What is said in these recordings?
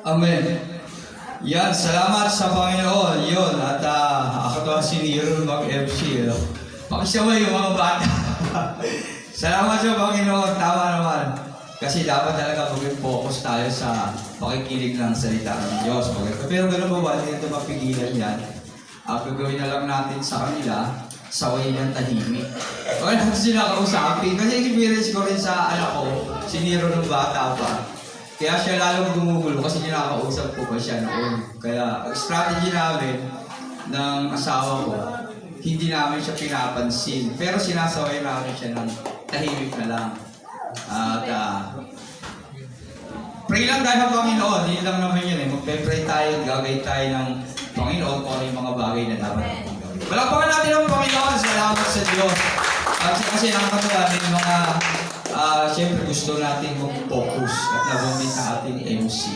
Amen. Yan, salamat sa Panginoon. Yun, at ako to si Nero mag-MC. Pakisaway yung mga bata. Salamat sa Panginoon. Tama naman. Kasi dapat talaga mag-focus tayo sa pakikinig ng salita ng Diyos. Pero gano'n ba, hindi ito mapigilan yan. Gagawin na lang natin sa kanila, saway ng tahimik. Okay, natin sila kausapin. Kasi experience ko rin sa anak ko, si Nero nung bata pa. Kaya siya lalong gumugulo kasi kinakausap ko pa siya noon. Kaya ang strategy namin ng asawa ko, hindi namin siya pinapansin. Pero sinasaway namin siya ng tahimik na lang. At pray lang tayo ng Panginoon. Hindi lang naman yun eh. Magpe-pray tayo, gagawin tayo ng Panginoon kung ano yung mga bagay na dapat natin gawin. Palakpakan natin ang Panginoon. Salamat sa Diyos. Kasi nakakatuwa may mga siyempre gusto natin mag-focus at nabamit na ating MC.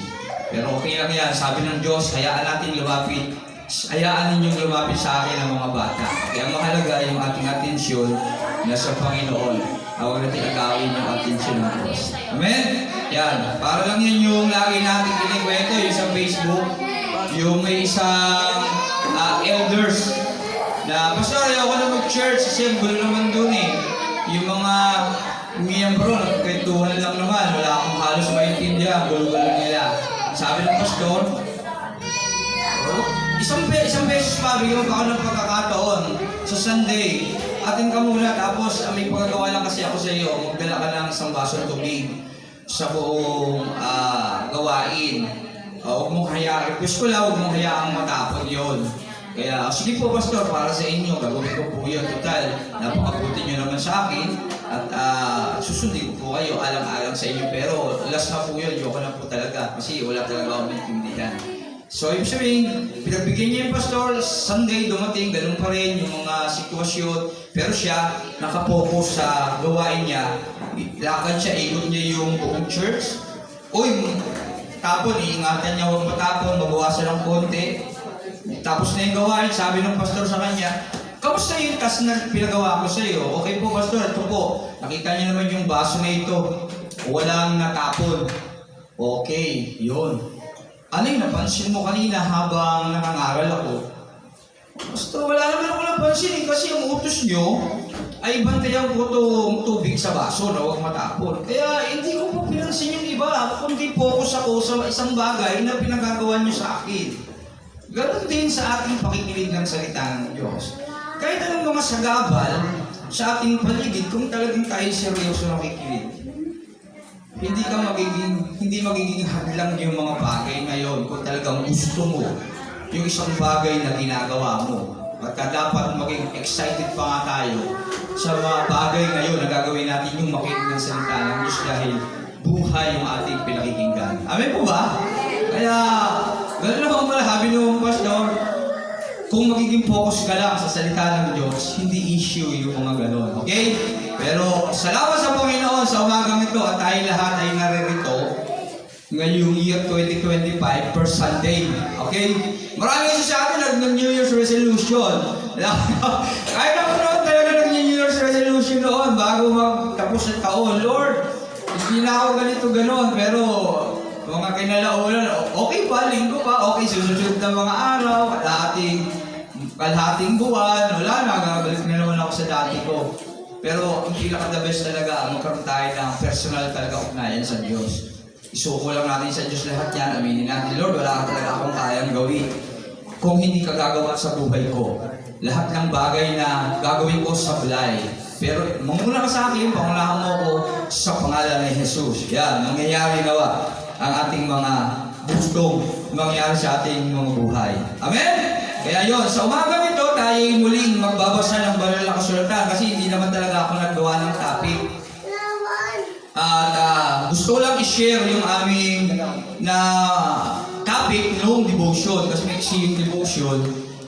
Pero okay lang yan. Sabi ng Diyos, hayaan natin lumapit. Hayaan ninyong lumapit sa akin ang mga bata. Kaya mahalaga yung ating atensyon nasa Panginoon. Huwag natin agawin yung atensyon ng Diyos. Amen? Yan. Para lang yan yung lagi natin kinikwento, yung sa Facebook, yung may isang elders na, Pastor, ayaw ko na mag-church kasi ang gulo naman dun eh. Yung mga miyembro, nagkwentuhan lang naman, wala akong halos maintindihan, gulo-gulo nila. Sabi ng pastor, isang beses pa, bigyan ko ako ng pagkakataon sa Sunday. Atin ka muna, tapos may pagkagawa lang kasi ako sa iyo, magdala ka ng isang basong tubig sa buong gawain. Huwag mong hayaan, request ko lang, huwag mong hayaang matapon yun. Kaya, sige po pastor, para sa inyo, gagawin ko po yun. Total, napakabuti nyo naman sa akin. At susundin ko po kayo, alang-alang sa inyo. Pero, last na po yun, yoko na po talaga. Kasi wala talaga ako maintindihan. So, ibig sabihin, pinagbigyan niya yung pastor, Sunday dumating, ganun pa rin yung mga sitwasyon. Pero siya, nakapokus sa gawain niya. Lakad siya, ikot niya yung buong church. Uy, tapon, iingatan niya huwag matapon, mabawasan ng konti. Tapos na yung gawain, sabi ng pastor sa kanya, kamusta yung task na pinagawa ko sa iyo? Okay po pastor, ito po. Nakita niyo naman yung baso na ito. Walang natapon. Okay, yun. Ano yung napansin mo kanina habang nangangaral ako? Pastor, wala naman ako napansin eh, kasi ang utos nyo ay bantayan ko itong tubig sa baso na huwag matapon. Kaya hindi ko po pinansin yung iba, kundi focus ako sa isang bagay na pinagagawa nyo sa akin. Ganon din sa ating pakikinig ng salita ng Diyos. Kahit anong mga sagabal sa ating paligid, kung talagang tayo seryoso nakikinig, hindi magiging hadlang yung mga bagay ngayon kung talagang gusto mo yung isang bagay na ginagawa mo. At dapat maging excited pa nga tayo sa mga bagay ngayon na gagawin natin yung makinig ng salita ng Diyos dahil buhay yung ating pinakikinggan. Amen po ba? Kaya, gano'n naman pala, sabi nung pastor, kung magiging focus ka lang sa salita ng Diyos, hindi issue yung mga gano'n. Okay? Pero, salamat sa Panginoon sa umagang ito at tayo lahat ay naririto ngayong year 2025 per Sunday. Okay? Marami kasi sa atin nag-New Year's resolution. Kahit ako noon talaga nag-New Year's resolution noon bago magtapos ng taon. Lord, hindi na ako ganito gano'n, pero mga kinalaunan, okay pa, linggo pa, okay, susunod na mga araw, kalahating buwan, wala na, gagalik na naman ako sa dati ko. Pero ang pinaka-the best talaga, magkaroon tayo ng personal talaga ugnayan sa Diyos. Isuko lang natin sa Diyos lahat yan, aminin natin, Lord, wala ka talaga akong kayang gawin kung hindi ka gagawa sa buhay ko. Lahat ng bagay na gagawin ko sablay. Pero manguna ka sa akin, pangunahan mo ko sa pangalan ni Jesus. Yan, nangyayari nawa ang ating mga gustong mangyari sa ating mga buhay. Amen? Kaya yun, sa umagang ito, tayo muling magbabasa ng banal na kasulatan kasi hindi naman talaga ako naggawa ng topic. At gusto ko lang i-share yung aming na topic noong devotion kasi may yung devotion,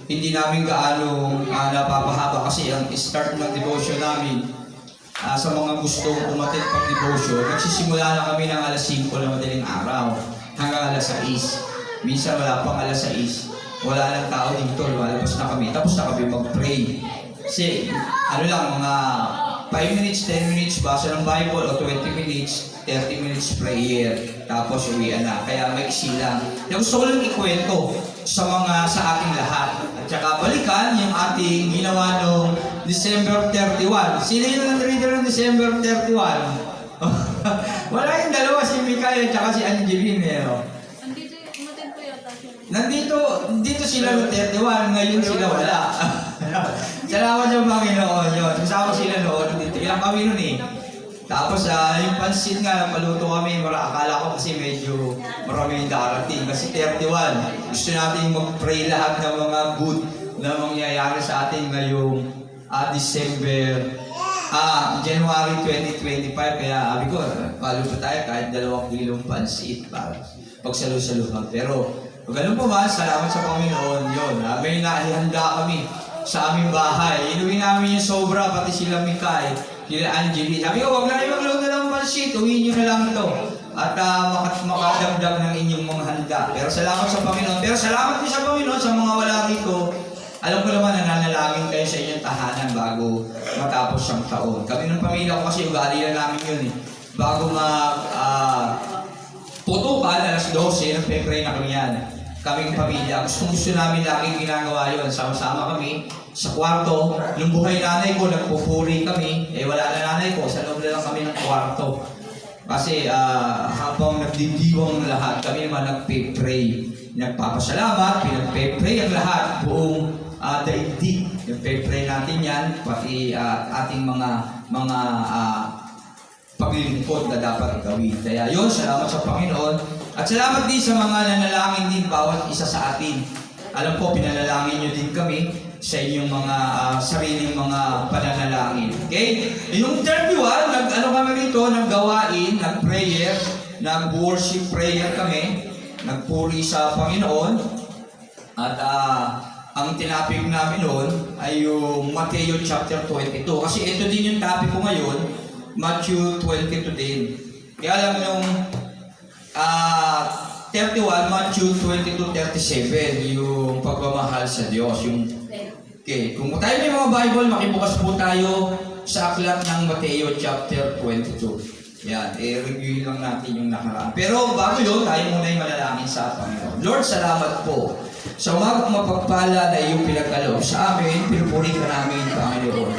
hindi namin gaano napapahaba kasi ang start ng devotion namin sa mga gustong umattend pang devotion, nagsisimula na kami ng alas 5 na madaling araw hanggang alas 6. Minsan wala pang alas 6. Wala nang tao dito, lumalabas na kami. Tapos na kami mag-pray. Kasi, ano lang, mga 5 minutes, 10 minutes, basa ng Bible, o 20 minutes, 30 minutes prayer, tapos uwian na. Kaya may lang. Yung gusto ko lang ikwento sa ating lahat. At saka balikan yung ating ginawa noong December 31. Sino yung nag-reader ng December 31? Wala yung dalawa, si Mikay at saka si Angeline. Andito, umatin po yata siya. Dito sila noong 31, ngayon sila wala. Salamat sa Panginoon yun. Kasama sila noon dito. Ilang kami noon eh. Tapos yung pansit nga, paluto kami. Akala ko kasi medyo marami yung darating. Kasi 31. Gusto natin mag-pray lahat ng mga good na mangyayari sa atin ngayong January 2025. Kaya sabi ko, paluto tayo kahit 2 kilong pansit para pagsalu-saluhan. Pero kung ganun pa man, salamat sa Panginoon yun. May naihanda kami sa aming bahay. Inuwi namin yung sobra, pati sila Mikay, sila Angeline. Sabi ko, huwag na kayo magluto ng pansit, uwiin nyo na lang ito. At makadamdam ng inyong mga handa. Pero salamat sa Panginoon. Pero salamat din sa Panginoon sa mga wala rito. Alam ko naman, nananalangin kayo sa inyong tahanan bago matapos ang taon. Kami ng pamilya ko kasi ugali na namin yun eh. Bago putukan, alas 12, nagpe-pray na kami yan. Kaming pamilya. Gusto namin laging ginagawa yun. Sama-sama kami sa kwarto. Nung buhay nanay ko, nagpupuri kami. Wala na nanay ko. Sa loob na lang kami ng kwarto. Kasi habang nagdidiwang lahat, kami naman nagpe-pray. Nagpapasalamat, pinagpe-pray ang lahat. Buong daigdig. Nagpe-pray natin yan. Pati ating mga paglilingkod na dapat gawin. Kaya yun, salamat sa Panginoon. At salamat din sa mga nanalangin din bawat isa sa atin. Alam ko, pinanalangin nyo din kami sa inyong mga sariling mga pananalangin. Okay? Yung 31, kami rito, naggawain, nag-prayer, nag-worship prayer kami, nagpuri sa Panginoon. At ang tinapik namin noon ay yung Matthew chapter 22. Kasi ito din yung topic ko ngayon, Matthew 22 din. Kaya alam nung 31, Matthew 22:37, yung pagmamahal sa Diyos. Okay, kung tayo may mga Bible, makibukas po tayo sa aklat ng Matthew chapter 22. Yan, review lang natin yung nakaraan. Pero bago yun, tayo muna yung manalangin sa Panginoon. Lord, salamat po sa umagang mapagpala na iyong pinag-aloob sa amin, pinupuri ka namin, Panginoon.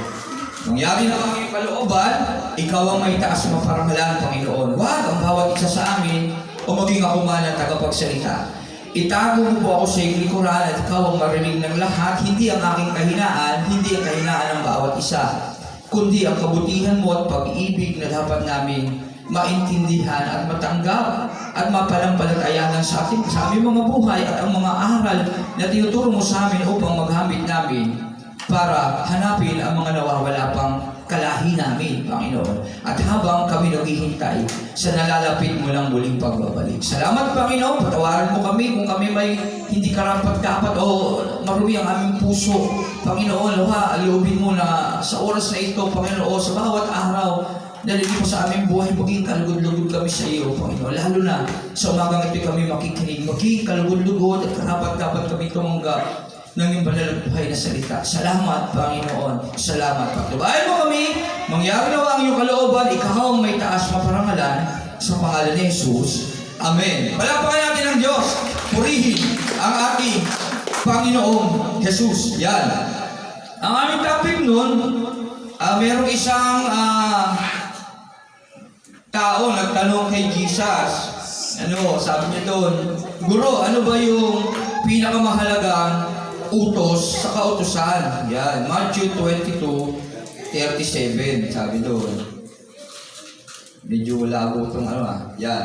Nangyari na ang iyong kalooban, ikaw ang may taas maparangalan, Panginoon. Huwag ang bawat isa sa amin o maging ako man ang tagapagsalita. Itago mo po ako sa iyong likuran at ikaw ang marinig ng lahat, hindi ang aking kahinaan, hindi ang kahinaan ng bawat isa, kundi ang kabutihan mo at pag-ibig na dapat namin maintindihan at matanggap at mapalampalatayanan sa aming mga buhay at ang mga aral na tinuturo mo sa amin upang maghamit namin para hanapin ang mga nawawala pang kalahi namin, Panginoon. At habang kami naghihintay sa nalalapit mo lang muling pagbabalik. Salamat, Panginoon. Patawaran mo kami kung kami may hindi karapat-dapat o marumi ang aming puso. Panginoon, alubin mo na sa oras na ito, Panginoon, sa bawat araw na po sa aming buhay, maging kalugod-lugod kami sa iyo, Panginoon. Lalo na sa umagang ito kami makikinig, maging kalugod-lugod at karapat-dapat kami tumanggap ng iyong banal na salita. Salamat, Panginoon. Salamat, pagtubayan mo kami. Mangyari na ang iyong kalooban. Ikaw ang may taas maparangalan sa pangalan ni Jesus. Amen. Palakpakan natin ang Diyos. Purihin ang ating Panginoong Jesus. Yan. Ang aming topic nun, merong isang tao nagtanong kay Jesus. Sabi niya doon, Guro, ano ba yung pinakamahalagang utos sa kautusan? Yan, Matthew 22:37, sabi doon. Medyo labo itong yan.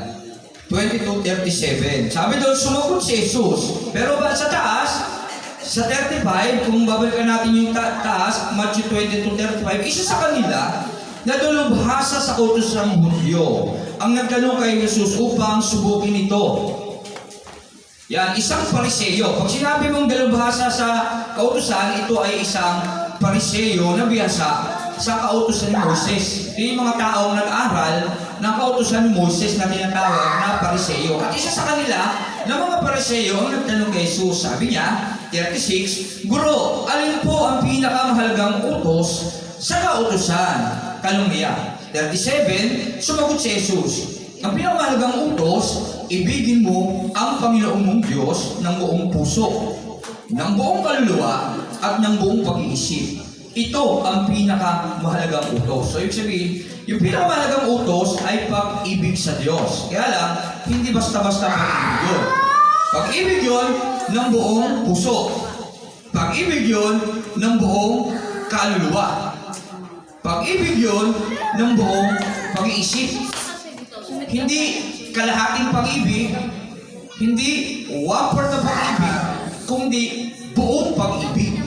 22:37. Sabi doon, sumagot si Jesus. Pero ba sa taas, sa 35, kung babalikan natin yung taas, Matthew 22:35, isa sa kanila, na dalubhasa sa kautusang Hudyo ang nagtanong kay Jesus upang subukin ito. Yan, isang Pariseyo. Pag sinabi mong dalubhasa sa kautusan, ito ay isang Pariseyo na biyasa sa kautusan ni Moses. Ito yung mga taong nag-aral ng kautusan ni Moses na tinatawag na Pariseyo. At isa sa kanila na mga Pariseyo ang nagtanong kay Jesus. Sabi niya, 36, Guro, alin po ang pinakamahalagang utos sa kautusan? Kalumya. 37, sumagot si Jesus. Ang pinakamahalagang utos, ibigin mo ang Panginoon mong Diyos ng buong puso, ng buong kaluluwa, at ng buong pag-iisip. Ito ang pinakamahalagang utos. So, ibig sabihin, yung pinakamahalagang utos ay pag-ibig sa Diyos. Kaya lang, hindi basta-basta pag-ibig yun. Pag-ibig yun ng buong puso. Pag-ibig yun ng buong kaluluwa. Pag-ibig yun ng buong pag-iisip. Hindi kalahating pag-ibig, hindi 1/4 na pag-ibig, kundi buong pag-ibig.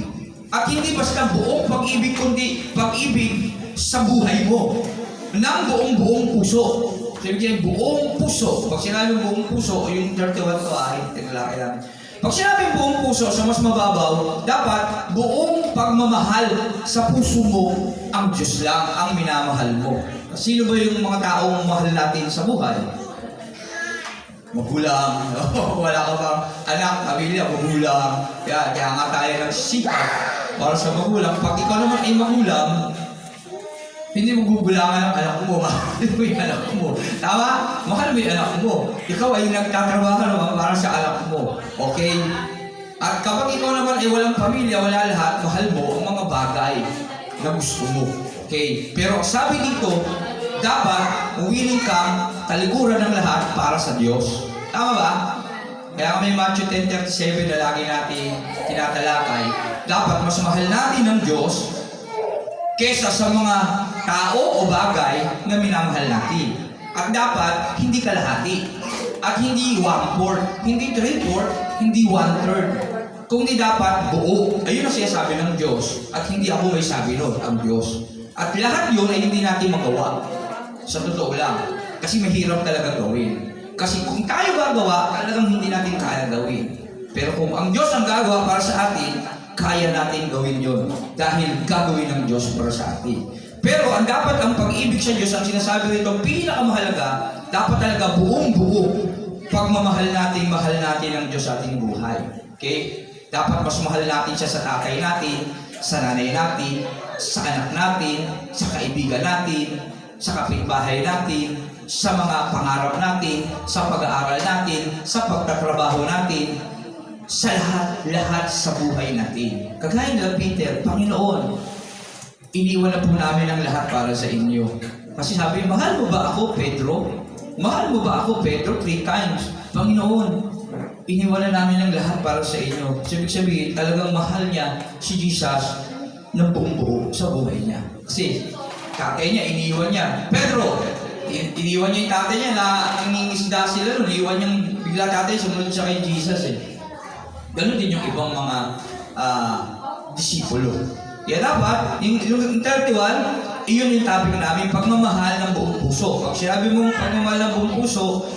At hindi basta buong pag-ibig, kundi pag-ibig sa buhay mo. Ng buong puso. Sabi buong puso. Pag sinabing buong puso, yung 31 to ay, tinalaki lang. Pag sinabing buong puso, sa mas mababaw, dapat buong pagmamahal sa puso mo ang Diyos lang ang minamahal mo. Sino ba yung mga taong mahal natin sa buhay? Magulang. Wala ka bang anak, pamilya, magulang. Kaya nga tayo nagsisikap para sa magulang. Pag ikaw naman ay magulang, hindi mo gugulangan ang anak mo. Mahal mo yung anak mo. Tama? Mahal mo yung anak mo. Ikaw ay nagtatrabaho naman para sa anak mo. Okay? At kapag ikaw naman ay walang pamilya, wala lahat, mahal mo ang mga bagay na gusto mo. Okay? Pero sabi dito, dapat willing kang talikuran ng lahat para sa Diyos. Tama ba? Kaya kami Matthew 10:37 na lagi natin tinatalakay. Dapat mas mahal natin ng Diyos kesa sa mga tao o bagay na minamahal natin. At dapat hindi kalahati. At hindi 1/4, hindi 3/4, hindi 1/3. Kundi dapat buo. Ayun ang sinasabi ng Diyos. At hindi ako may sabi nun, ang Diyos. At lahat yun ay hindi natin magawa. Sa totoo lang. Kasi mahirap talaga gawin. Kasi kung tayo gagawa, talagang hindi natin kaya gawin. Pero kung ang Diyos ang gagawa para sa atin, kaya natin gawin yun. Dahil gagawin ng Diyos para sa atin. Pero ang dapat ang pag-ibig sa Diyos, ang sinasabi rito, pinakamahalaga, dapat talaga buong-buo. Pagmamahal natin, mahal natin ang Diyos sa ating buhay. Okay? Dapat mas mahal natin siya sa tatay natin, sa nanay natin, sa anak natin, sa kaibigan natin, sa kapitbahay natin, sa mga pangarap natin, sa pag-aaral natin, sa pagtatrabaho natin, sa lahat sa buhay natin. Kagaya nila Peter, Panginoon, iniwan na po namin ang lahat para sa inyo. Kasi sabi, mahal mo ba ako, Pedro? Mahal mo ba ako, Pedro? 3 times. Panginoon, iniwan na namin ang lahat para sa inyo. So, ibig sabihin, talagang mahal niya si Jesus ng buong buo sa buhay niya. Kasi, tatay niya, iniwan niya. Pedro, iniwan niya yung tatay niya na nangingisda sila. Iniwan niyang bigla tatay, sumunod siya kay Jesus eh. Ganon din yung ibang mga disipulo. Kaya dapat, yung 31, iyon yung topic namin, pagmamahal ng buong puso. Pag sinabi mong pagmamahal ng buong puso,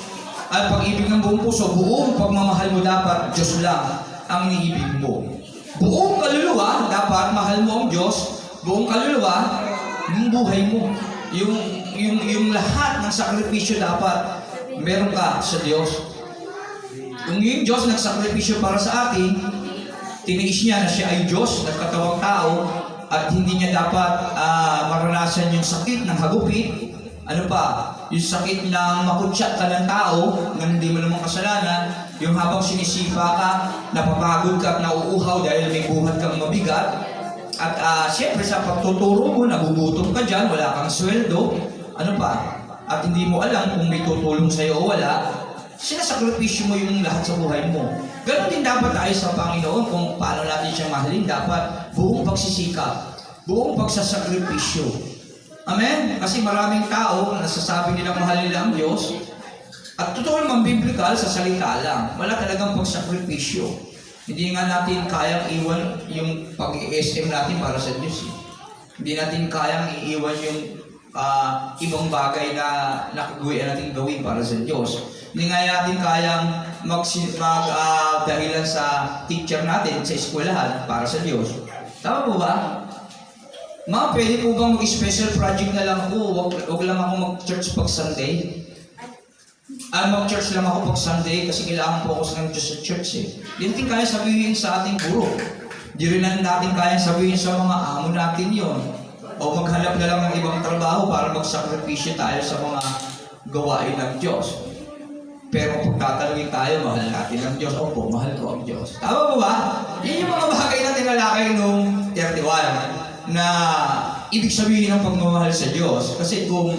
at pag-ibig ng buong puso, buong pagmamahal mo dapat, Diyos lang ang iniibig mo. Buong kaluluwa, dapat mahal mo ang Diyos, buong kaluluwa, yung buhay mo. Yung lahat ng sakripisyo dapat, meron ka sa Diyos. Kung yung Diyos nagsakripisyo para sa atin, tiniis niya na siya ay Diyos, nagkatawang tao, at hindi niya dapat maranasan yung sakit ng hagupit. Ano pa? Yung sakit ng makutsyat ka ng tao, na hindi mo naman kasalanan, yung habang sinisipa ka, napapagod ka at nauuhaw dahil may buhat kang mabigat, at siyempre sa pagtuturo mo, nagugutom ka dyan, wala kang sweldo, ano pa? At hindi mo alam kung may tutulong sa'yo o wala, sinasakripisyo mo yung lahat sa buhay mo. Ganon din dapat tayo sa Panginoon kung paano natin siya mahalin. Dapat buong pagsisikap, buong pagsasakripisyo. Amen? Kasi maraming tao nasasabi nilang mahal nila ang Diyos. At totoo naman biblical sa salita lang. Wala talagang pagsakripisyo. Hindi nga natin kayang iwan yung pag-SM natin para sa Diyos. Hindi natin kayang iiwan yung ibang bagay na nakagawian natin gawin para sa Diyos. Hindi nga natin kayang dahilan sa teacher natin sa eskwelahan para sa Diyos. Tama po ba? Ma, pwede po bang mag-special project na lang ako? Huwag lang ako mag-church pag Sunday? mag-church lang ako pag Sunday kasi kailangan focus ng Diyos sa church eh. Di natin kaya sabihin sa ating guro. Di rin natin kaya sabihin sa mga amo natin yon. O maghanap na lang ng ibang trabaho para magsakripisyo tayo sa mga gawain ng Diyos. Pero kung tatanungin tayo, mahal natin ang Diyos. Opo, mahal ko ang Diyos. Tama ba? Yan yung mga bagay na tinalakay nung 31 na ibig sabihin ng pagmamahal sa Diyos. Kasi kung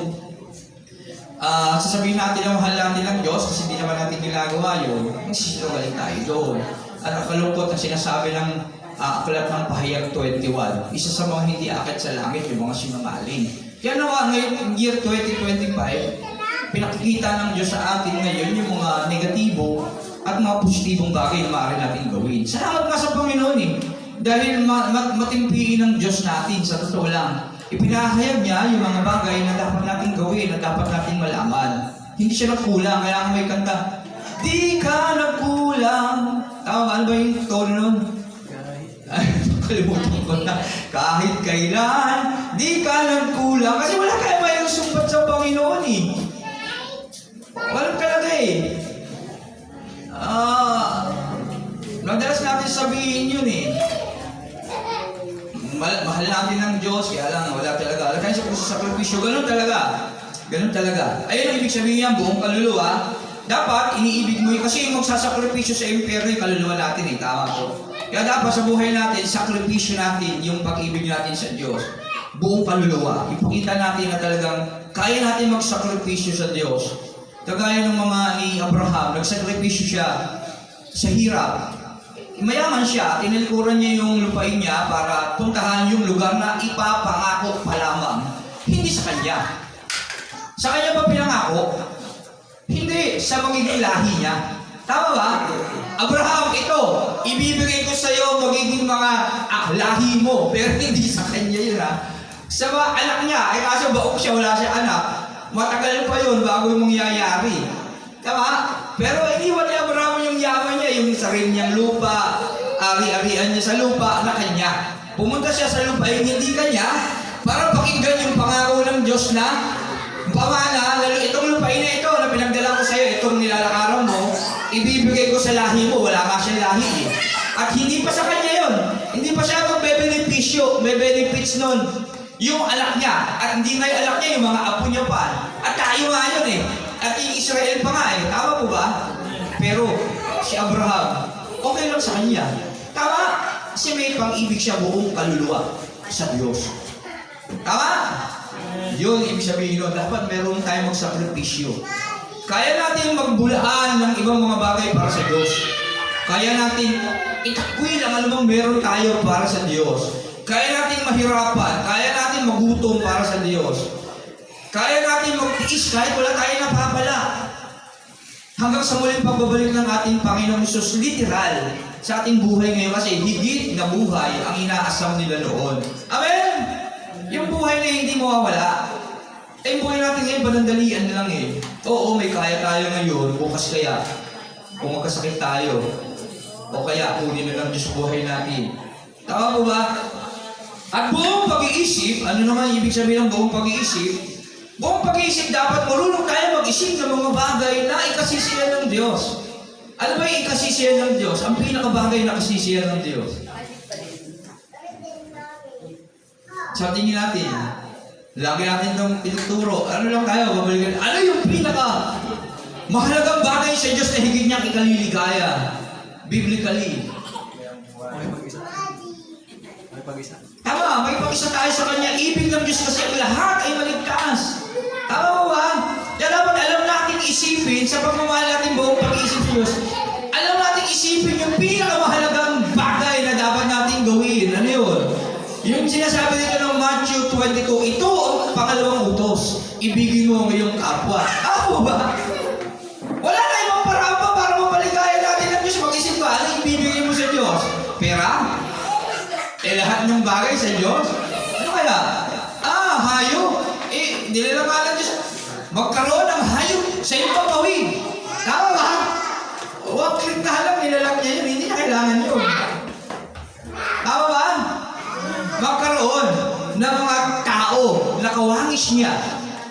sasabihin natin na mahal natin ang Diyos kasi hindi naman natin ginagawa yun, magsisinungaling tayo doon. At ang kalungkot na sinasabi ng aklat ng Pahayag 21, isa sa mga hindi akit sa langit yung mga sinungaling. Kaya naman ngayon, year 2025, pinakikita ng Diyos sa atin ngayon yung mga negatibo at mga positibong bagay na maaari natin gawin. Salamat nga sa Panginoon eh. Dahil matimpiin ng Diyos natin sa totoo lang. Ipinahayag niya yung mga bagay na dapat natin gawin, na dapat natin malaman. Hindi siya nagkulang, kaya may kanta, di ka nagkulang. Tama ba? Ano ba yung tono nun? Ay, kalimutan ko na. Kahit kailan, di ka nagkulang. Kasi wala kayo mayroong sumpat sa Panginoon eh. Walang talaga eh. Madalas natin sabihin yun eh. Mahal natin ng Diyos, kaya lang wala talaga. Alam kayo sa sakripisyo, ganun talaga. Ganun talaga. Ayun ang ibig sabihin yan, buong kaluluwa. Dapat iniibig mo yun, kasi yung magsasakripisyo sa impyerno yung kaluluwa natin eh, tama po. Kaya dapat sa buhay natin, sakripisyo natin yung pag-ibig natin sa Diyos. Buong kaluluwa. Ipakita natin na talagang kaya natin magsakripisyo sa Diyos. Kagaya ng mga ni Abraham, nagsakripisyo siya sa hirap. Mayaman siya, tinalikuran niya yung lupain niya para puntahan yung lugar na ipapangako pa lamang. Hindi sa kanya. Sa kanya ba pinangako? Hindi, sa magiging lahi niya. Tama ba? Abraham, ito, ibibigay ko sa iyo magiging mga lahi mo. Pero hindi sa kanya yun ha. Sa mga anak niya, ay kaso baok siya, wala siya anak. Matagal pa yun bago yung mangyayari. Tama? Pero iniwan ni Abraham yung yaman niya, yung sarili niyang lupa, ari-arian niya sa lupa na kanya. Pumunta siya sa lupa yung hindi kanya para pakinggan yung pangako ng Diyos na pamana, lalo itong lupain na ito na pinagdala ko sa iyo, itong nilalakaran mo, ibibigay ko sa lahi mo, wala nga siyang lahi eh. At hindi pa sa kanya yun. Hindi pa siya magbe-benepisyo, may benefits nun. Yung anak niya, at hindi nga yung anak niya, yung mga apo niya pa. At tayo nga yun eh. At yung Israel pa nga eh. Tama po ba? Pero si Abraham, okay lang sa kanya. Tama? Kasi may pang-ibig siya buong kaluluwa sa Diyos. Tama? Yun, ibig sabihin nun, dapat meron tayong magsakripisyo. Kaya natin magbulaan ng ibang mga bagay para sa Diyos. Kaya natin itakwil ang anumang meron tayo para sa Diyos. Kaya natin mahirapan, kaya natin magutom para sa Diyos. Kaya natin magtiis kahit wala tayong napapala. Hanggang sa muling pagbabalik ng ating Panginoong Hesus, literal, sa ating buhay ngayon kasi higit na buhay ang inaasam nila noon. Amen? Yung buhay na hindi mawawala. Yung buhay natin ngayon, banandalian lang eh. Oo, may kaya tayo ngayon, bukas kaya. Kung magkasakit tayo, o kaya kunin na ng Diyos buhay natin. Tama po ba? At buong pag-iisip, ano naman ibig sabihin ng buong pag-iisip? Buong pag-iisip, dapat marunong tayo mag-isip ng mga bagay na ikasisiyan ng Diyos. Ano ba yung ikasisiyan ng Diyos? Ang pinakabagay na kasisiyan ng Diyos. Sa tingin natin, lagi natin itong tinuturo. Ano lang tayo, babalikan. Ano yung pinaka mahalagang bagay sa Diyos na higit niyang ikaliligaya? Biblically. Tama, may pag-isa tayo sa Kanya. Ibig ng Diyos kasi ang lahat ay maligtas. Tama ba? Kaya dapat alam natin isipin sa pagmamahal natin buong pag-iisip sa Diyos. Alam natin isipin yung pinakamahalagang bagay na dapat natin gawin. Ano yun? Yung sinasabi dito ng Matthew 22, ito ang pangalawang utos. Ibigin mo ang iyong kapwa. Ako ba? Wala na ibang paraan pa para mapaligaya natin ng Diyos. Mag-isip ka, ano ibibigay mo sa Diyos? Pera? Lahat ng bagay sa Diyos? Ano kaya? Hayop. Nilalangalan Diyos. Magkaroon ng hayop sa iyong papawid. Tama ba? Huwag klik na lang, nilalang niya yun. Hindi niya kailangan yun. Tama ba? Magkaroon ng mga tao na kawangis niya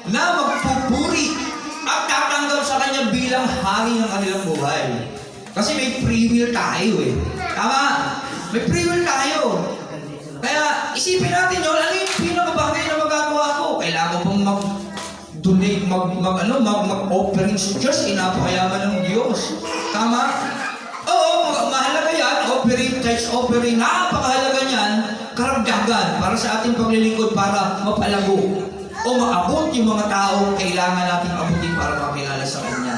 na magpupuri at tatanggap sa kanya bilang hari ng kanilang buhay. Kasi may free will tayo eh. Tama? May free will tayo. Kaya isipin natin yun, ano yung pinakabagay na magagawa ko? Kailangan ko pong mag-donate, mag-offering sa Diyos, inapakayaman ng Diyos. Tama? Oo, mahalaga yan, offering, church offering, napakahalaga niyan, karagdagan para sa ating paglilingkod para mapalago o maabot yung mga taong kailangan natin abutin para makilala sa Kanya.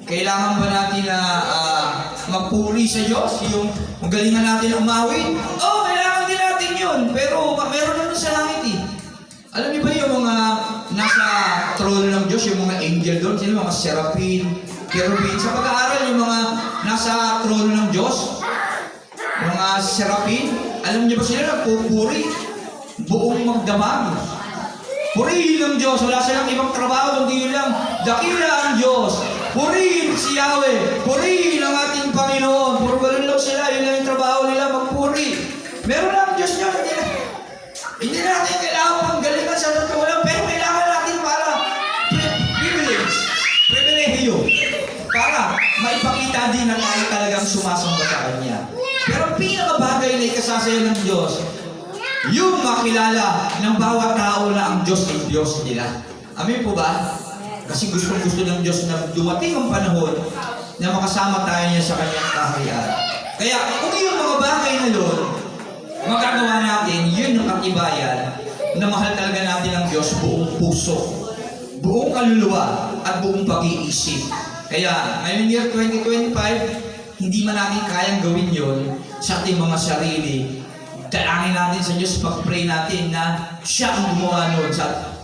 Kailangan ba natin na magpuri sa Diyos, yung magalingan natin umawit? Oo, kailangan din natin yun, pero meron naman sa langit eh. Alam niyo ba yung mga nasa throne ng Diyos, yung mga angel doon, sino mga seraphim, cherubim, sa pag-aaral yung mga nasa throne ng Diyos, mga seraphim, alam niyo ba sila nagpupuri? Buong magdamag. Purihin ang Diyos, wala silang ibang trabaho, kundi lang, dakila ang Diyos. Purihin si Yahweh, purihin ang ating Panginoon. Puro ganun lang sila, yun lang yung trabaho nila, magpuri. Meron lang Diyos nyo, hindi natin kailangan pang galingan sa totoo lang, pero kailangan natin para privilege, para maipakita din na tayo talagang sumasamba sa Kanya. Pero pinakabagay na ikasasaya ng Diyos, yung makilala ng bawat tao na ang Diyos ay Diyos nila. Amin po ba? Kasi gustong-gusto ng Diyos na dumating ang panahon na makasama tayo niya sa Kanyang kaharian. Kaya kung yung mga bagay na doon, magagawa natin, yun yung katibayan na mahal talaga natin ang Diyos buong puso, buong kaluluwa, at buong pag-iisip. Kaya, ngayong year 2025, hindi man natin kayang gawin yon sa ating mga sarili. Dalangin natin sa Diyos, pag-pray natin na siya ang gumawa nun sa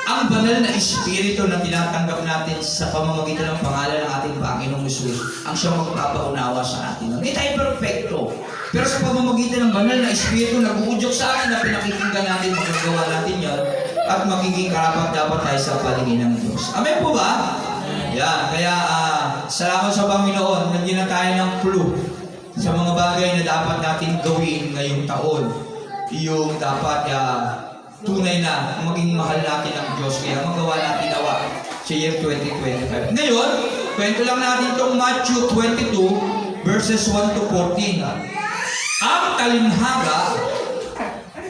ang banal na espiritu na tinatanggap natin sa pamamagitan ng pangalan ng ating Panginoong Jesus ang siyang magpapaunawa sa atin. Hindi tayo perfecto. Pero sa pamamagitan ng banal na espiritu na nag-uudyok sa atin na pinakikinggan natin, magagawa natin yan at magiging karapat-dapat tayo sa paligid ng Diyos. Amen po ba? Yan. Kaya salamat sa Panginoon. Nandiyan na tayo ng clue sa mga bagay na dapat natin gawin ngayong taon. Yung dapat tunay na maging mahal natin ang Diyos. Kaya magawa natin nawa sa year 2025. Ngayon, kwento lang natin itong Matthew 22 verses 1 to 14. Ang talinhaga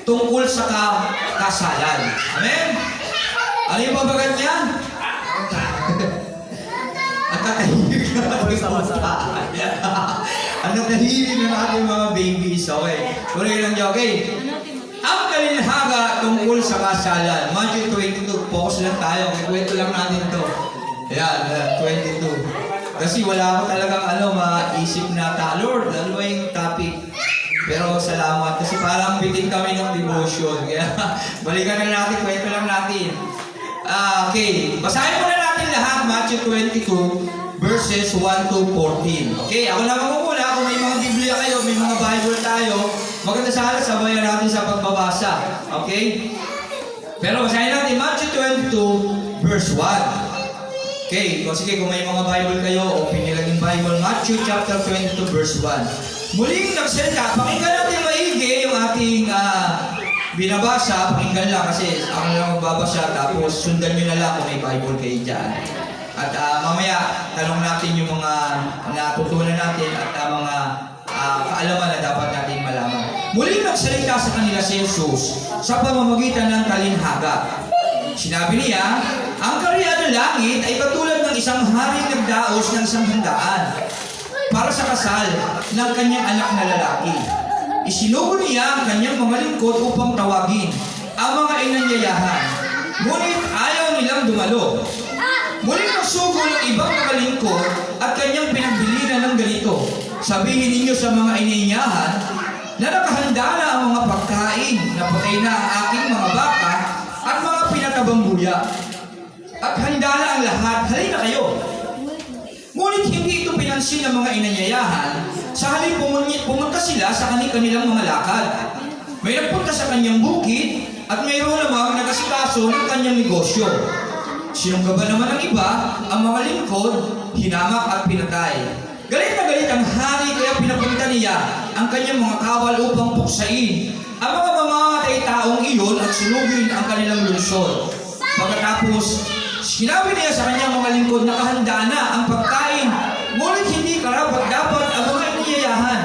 tungkol sa kasalan. Amen? Ano yung babagat niya? Ang tatahimik na ating puta. Ang tatahimik ng ating mga babies. Okay. Tuloy lang dyan. Okay. Ang talinhaga tungkol sa kasalan. Matthew 22. Focus lang tayo. Kwento lang natin ito. Ayan, 22. Kasi wala ako talagang maisip na Lord, ano ba yung topic? Pero salamat. Kasi parang bitin kami ng devotion. Kaya balikan na natin. Kwento lang natin. Okay. Basahin muna natin lahat. Matthew 22 verses 1 to 14. Okay. Ako na mamumula. Kung may mga Biblia kayo, may mga Bible tayo, maganda sana sabayan natin sa pagbabasa. Okay? Pero basahin natin Matthew 22 verse 1. Okay, sige, kung may mga Bible kayo o pinilaging Bible, Matthew chapter 22 verse 1. Muling nagsalita, pakinggan natin maigi yung ating binabasa, pakinggan lang kasi ako na lang magbabasa, tapos sundan nyo na lang kung may Bible kayo dyan. At mamaya, tanong natin yung mga natutunan natin at mga kaalaman na dapat natin malaman. Muling nagsalita sa kanila si Jesus sa pamamagitan ng talinhaga. Sinabi niya, ang kaharian ng langit ay katulad ng isang haring nagdaos ng 100 para sa kasal ng kanyang anak na lalaki. Isinugo niya ang kanyang mga lingkod upang tawagin ang mga inanyayahan. Ngunit ayaw nilang dumalo. Muling nagsugo ng ibang mga lingkod at kanyang pinagbilinan ng ganito. Sabihin ninyo sa mga inanyayahan na nakahanda na ang mga pagkain, napatay na ang aking mga baka at mga pinatabang buya. At handa na ang lahat, halina kayo. Ngunit hindi ito pinansin ng mga inanyayahan, sa halip pumunta sila sa kanilang mga lakad. May nagpunta sa kanyang bukid at mayroon namang nagasikaso ng kanyang negosyo. Sinunggaban naman ng iba, ang mga lingkod, hinamak at pinatay. Galit na galit ang hari kaya pinapunta niya ang kanyang mga kawal upang puksain ang mga mamamatay taong iyon at sunugin ang kanilang lungsod. Pagkatapos Sinabi niya sa kanyang mga lingkod na kahanda na ang pagkain, ngunit hindi karapat-dapat ang mga iniyayahan.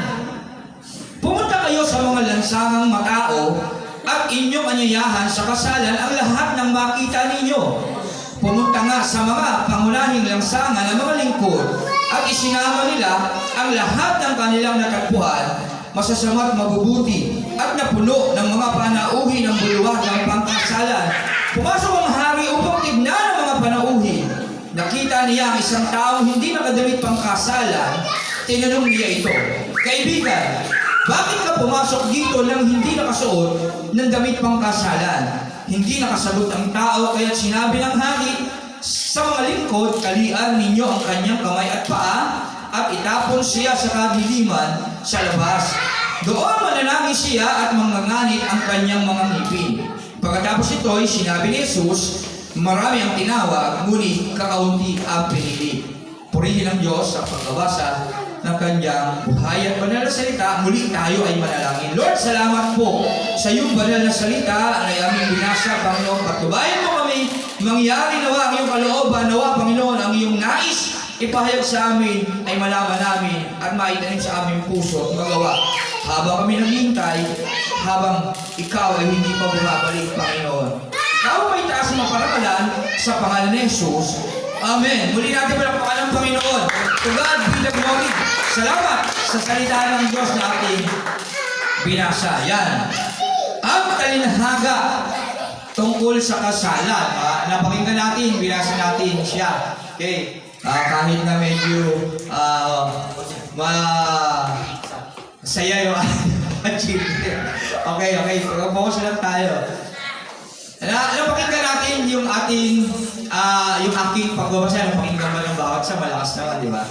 Pumunta kayo sa mga lansangang matao at inyong anyayahan sa kasalan ang lahat ng makita ninyo. Pumunta nga sa mga pangunahing lansangan ng mga lingkod at isinama nila ang lahat ng kanilang natagpuan, masasama't mabubuti at napuno ng mga panauhi ng bulwagang pangkasalan. Pumasok ang hari upang tignan ang mga panauhi. Nakita niya ang isang taong hindi nakadamit pangkasalan. Tinanong niya ito, "Kaibigan, bakit ka pumasok dito nang hindi nakasuot ng damit pangkasalan?" Hindi nakasagot ang tao, kaya sinabi ng hari sa mga lingkod, "Kalian ninyo ang kanyang kamay at paa at itapon siya sa kadiliman sa labas. Doon mananangin siya at manganganit ang kanyang mga ngipin." Pagkatapos ito'y sinabi ni Jesus, "Marami ang tinawag, ngunit kakaunti ang pinili." Purihin ang Diyos sa pagbabasa ng kanyang buhay at banal na salita. Muli tayo ay manalangin. Lord, salamat po sa iyong banal na salita na aming binasa, Panginoon. Patubayan mo kami, mangyari nawa ang iyong kalooban, nawa, Panginoon, ang iyong nais ipahayag sa amin ay malaman namin at maitanim sa aming puso at magawa. Habang kami naghihintay, habang ikaw ay hindi pa bumabalik, Panginoon. Ikaw may taas ng parangalan sa pangalan ni Jesus. Amen. Muli natin palakpakan ng Panginoon. To God be the glory. Salamat sa salita ng Diyos na ating binasa. Yan. Ang talinhaga tungkol sa kasalan. Napakinggan natin, binasa natin siya. Okay. Kahit na medyo saya yung okay. Focus lang tayo. Napakinggan natin yung ating yung aking pagbabasa. Napakinggan mo ng bawat sa malakas naman, di ba?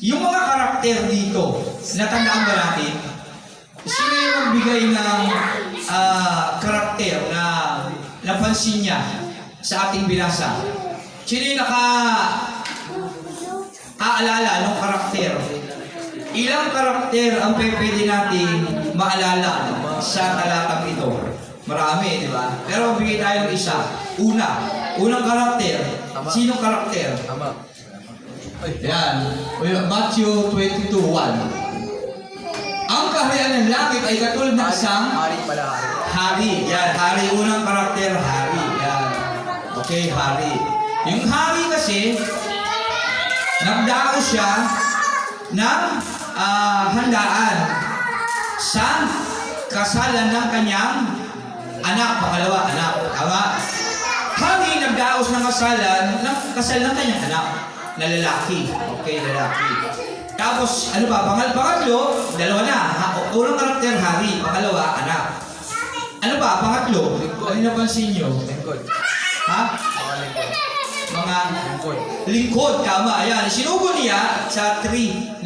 Yung mga karakter dito, natandaan ba natin? Sino yung magbigay ng karakter na napansin niya sa ating binasa? Sino yung aalala ng karakter? Ilang karakter ang pwede natin maalala sa talatang ito? Marami, di ba? Pero bigay tayo ng isa. Unang karakter. Sinong karakter? Yan. Matthew 22:1. Ang kaharian ng langit ay katulad ng isang hari. Yan, hari. Unang karakter, hari. Yan. Okay, hari. Yung hari kasi, nagdao siya ng handaan sa kasalan ng kanyang anak. Pangalawa, anak. Tama? Hari nagdaos ng kasalan ng kanyang anak na lalaki. Okay, lalaki. Tapos, ano ba? Pangatlo, dalawa na. Unang karakter, hari. Pangalawa, anak. Ano ba? Pangatlo? Ano napansin nyo? Lingkod. Ha? Mga lingkod. Tama. Ayan. Sinugo niya sa 3.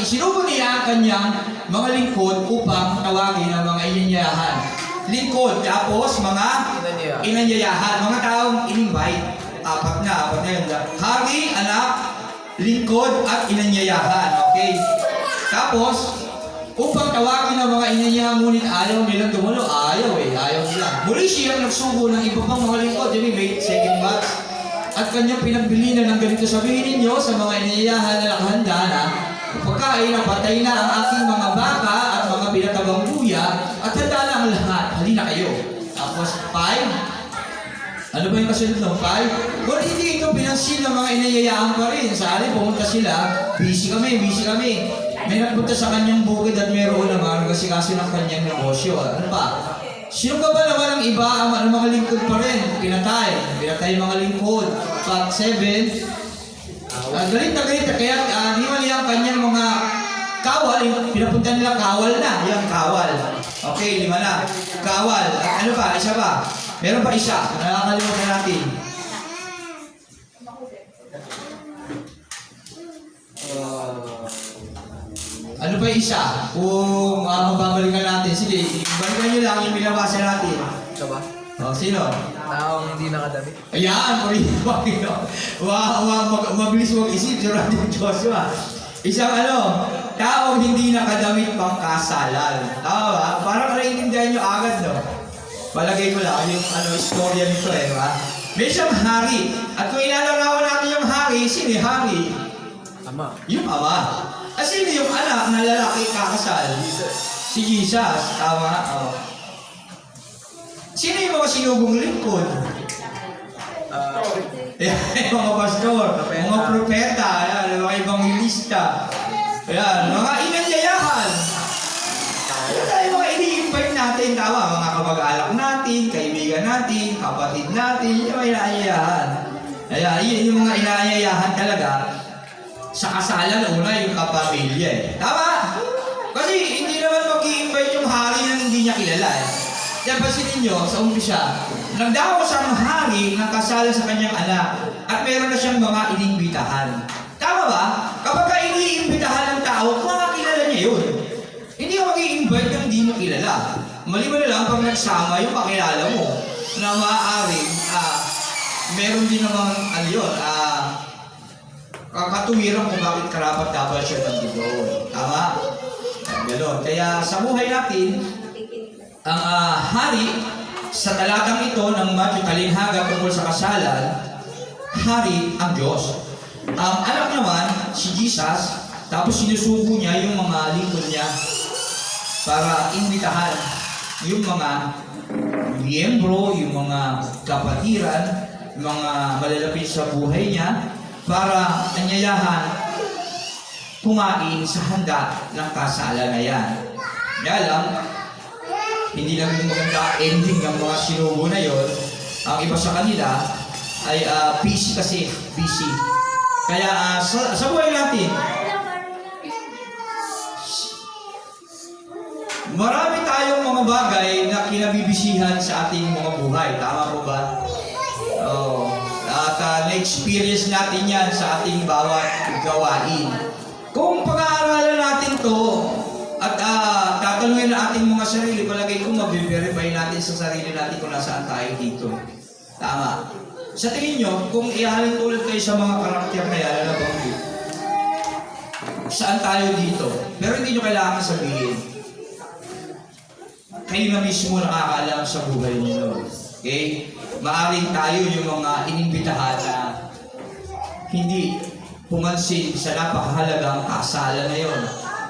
Sinugo niya ang kanyang mga lingkod upang tawagin ang mga inanyayahan. Lingkod. Tapos, mga inanyayahan. Mga taong in-invite. Apat na yun. Hari, anak, lingkod, at inanyayahan. Okay? Tapos, upang tawagin ang mga inanyayahan, ngunit ayaw nilang tumulo. Ayaw nila. Muli siyang nagsugo ng iba pang mga lingkod. Yun may second batch. At kanyang pinagbili na ng ganito. Sabihin ninyo sa mga inanyayahan na nakahanda na, pagkain, napatay na ang aking mga baka at mga binatabang luya, at handa na ang lahat. Halina kayo. Tapos, 5. Ano ba yung kasunod ng 5? Kung hindi ito pinansin ng mga inayayaan pa rin. Sa alin, pumunta sila, busy kami. May nagpunta sa kanyang bukid at mayroon naman kasi ng kanyang negosyo. Ano ba? Sino ka ba naman ang iba ang mga lingkod pa rin? Pinatay mga lingkod. Part 7. Galit na kaya niwan niya ang kanyang mga kawal. Pinapunta nila kawal na. Yan, kawal. Okay, 5 na. Kawal. At ano ba? Isa ba? Meron pa isa, nakakalimutan natin. Ano pa yung isa? Kung mababalikan natin, sige, balikan nyo lang yung binabasa natin. Ito ba? Sino? Taong hindi nakadamit. Ayan, mabilis mag-isip, si Radio Joshua. Isang taong hindi nakadamit pang kasalan. Tama ba? Parang naiintindihan nyo agad, no? Palagay ko lang yung istorya nito ba? May siyang hari. At kung ilalarawan natin yung hari, sino yung hari? Ama. Yung ama. At sino yung anak na lalaki kakasal? Si Jesus. Tama? Oh. Sino yung mga sinubong lingkod? Yung mga pastor, mga propeta, yan, mga evangelista. Yan, mga inanyayahan. Yan tayo mga ini-invite natin, tama? Mga kamag-alak natin, kaibigan natin, kapatid natin, yung mga inaanyayahan. Ayan, yun yung mga inaanyayahan talaga. Sa kasalan, una yung kapamilya eh. Tama? Kasi hindi naman mag-i-invite yung hari na hindi niya kilala eh. Kaya pansinin nyo, sa umpisa, nagdako siyang hari ng kasalan sa kanyang anak at meron na siyang mga iniimbitahan. Tama ba? Kapag iniimbitahan ng tao, makakilala niya yun. Hindi ka mag-i-invite ng hindi mo kilala. Maliban na lang pag nagsama yung kakilala mo na maaaring meron din namang katuwiran kung bakit karapat dapat siya nandito. Tama? Ganon. Kaya sa buhay natin, ang hari, sa talatang ito ng Matthew Talinghaga tungkol sa kasalan, hari ang Diyos. Ang anak naman, si Jesus, tapos sinusugo niya yung mga lingkod niya para imbitahan yung mga miyembro, yung mga kapatiran, mga malalapit sa buhay niya para anyayahan kumain sa handa ng kasalan na yan. Kaya lang, hindi naging maganda ending ng mga sinubo na yon. Ang iba sa kanila ay busy kasi, busy. Kaya sa buhay natin, marami tayong mga bagay na kinabibisihan sa ating mga buhay. Tama po ba? At na-experience natin yan sa ating bawat gawain. Kung pag-aaralan natin to at tatanungin na ating mga sarili, palagay ko mabiverify natin sa sarili natin kung nasaan tayo dito. Tama. Sa tingin nyo, kung ihalin ulit kayo sa mga karakter na yan, ano bang yun? Saan tayo dito? Pero hindi nyo kailangan sabihin. Kayo na mismo nakakaalam sa buhay nyo. Okay? Maaring tayo yung mga inimbitahan na hindi pumansin sa napakahalagang kasalan na yun.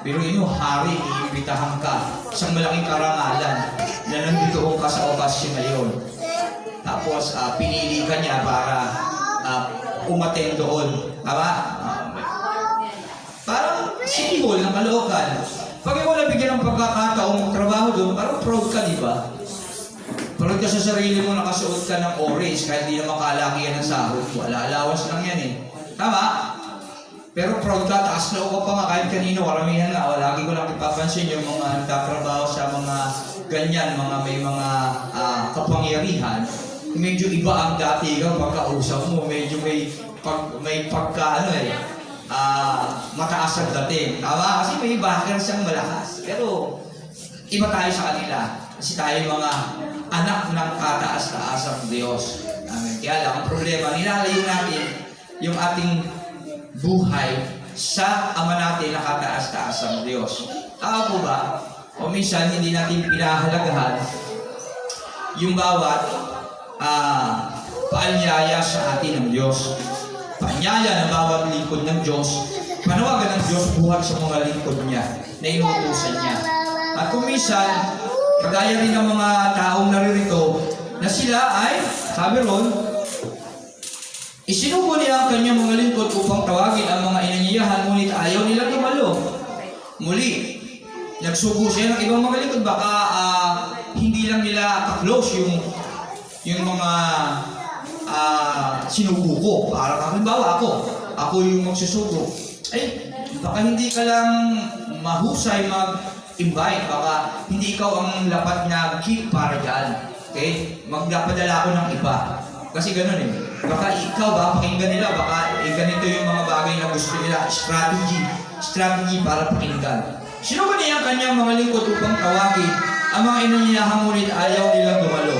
Pero ino, hari, iimbitahan ka sa malaking karangalan na nandito ka sa okasyon na yun. Tapos, pinili ka niya para umattend doon. Tama? Parang City Hall ng Caloocan. Pag ikaw nabigyan ng pagkakataong trabaho doon, parang proud ka, di ba? Proud ka sa sarili mo, nakasuot ka ng orange kahit di naman kalaki yan ng sahod. Wala, alawas lang yan eh. Tama? Pero proud ka, taas na ka pa nga kahit kanino, karamihan nga. Lagi ko lang ipapansin yung mga nagtatrabaho sa mga ganyan, mga may mga kapangyarihan. Medyo iba ang dati ka pagkausap mo, medyo may pagka mataas ang dating. Tama? Kasi may backer siyang malakas. Pero iba tayo sa kanila. Kasi tayo mga anak ng kataas-taasang Diyos. Amen. Kaya lang, ang problema, nilalayo natin yung ating buhay sa Ama natin na kataas-taasang Diyos. Tama po ba? O minsan, hindi natin pinahalagahan yung bawat paanyaya sa atin ng Diyos. Paanyaya ng bawat lingkod ng Diyos. Panawagan ng Diyos buhat sa mga lingkod niya na inuutusan niya. At kung minsan, kagaya rin ng mga taong naririto na sila ay, sabi ron, isinubo niya ang kanyang mga lingkod upang tawagin ang mga inanyayahan, ngunit ayaw nilang dumalo. Muli, nagsubo siya ng ibang mga lingkod, baka hindi lang nila ka-close yung mga sinubo ko. Para halimbawa ako yung magsusubo. Ay, baka hindi ka lang mahusay mag-invite, baka hindi ikaw ang lapat na keep para dyan. Okay? Magdapadala ko ng iba. Kasi ganun eh. Baka ikaw ba, pakinggan nila, baka ganito yung mga bagay na gusto nila. Strategy para pakinggan. Sino ba niya ang kanyang mga lingkod upang tawagin ang mga inanyayahang ngunit ayaw nilang dumalo?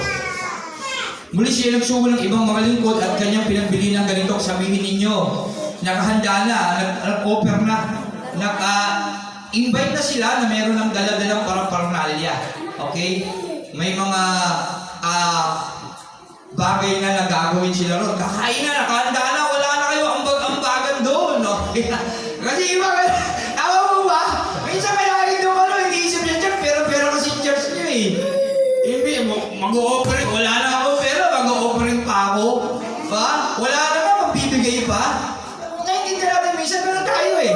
Muli siya nagsubo ng ibang mga lingkod at kanyang pinagbili ng ganito. Sabihin ninyo, nakahanda na, nag-offer na, nag-invite na sila na meron ng dala-dalang paraphernalia. Okay? May mga bagay na nagagawin sila ron. Kakain na, nakahanda na, wala na kayo ambag-ambagan doon. No? Kasi iba, awa mo ba? Minsan may lagi doon hindi isip niya church, pero kasi church niyo eh. Hindi, mag-o-offering, wala na ako, pero mag-o-offering pa ako. Ba? Wala na ba, magbibigay pa? Naiintindihan natin, minsan ganun tayo eh.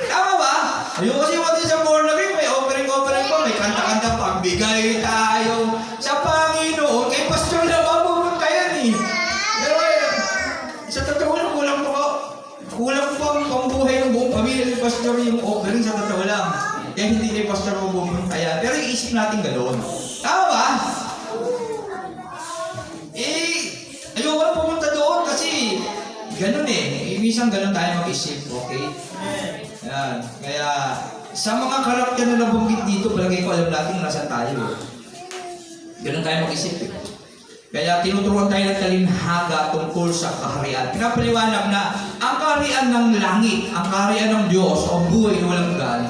Tama ba? Ayun kasi pati sa born again, may offering pa, may kanta-kanta, pagbigay tayo sa Panginoon. Kay pastor na mapupunta yan eh. Pero sa totoo lang, kulang po ang pambuhay ng buong pamilya ni pastor yung offering sa totoo lang. Kaya hindi ni pastor mapupunta yan. Pero iisip natin gano'n. Tama ba? Ayoko na pumunta doon kasi ganun eh. Minsan ganun tayo mag-isip, okay? Yan. Kaya sa mga karakter na nabanggit dito, palagay ko alam natin kung nasaan tayo. Ganun tayo mag-isip eh. Kaya tinuturuan tayo ng talinhaga tungkol sa kaharian. Pinapaliwanag na ang kaharian ng langit, ang kaharian ng Diyos, o buhay na walang hanggan,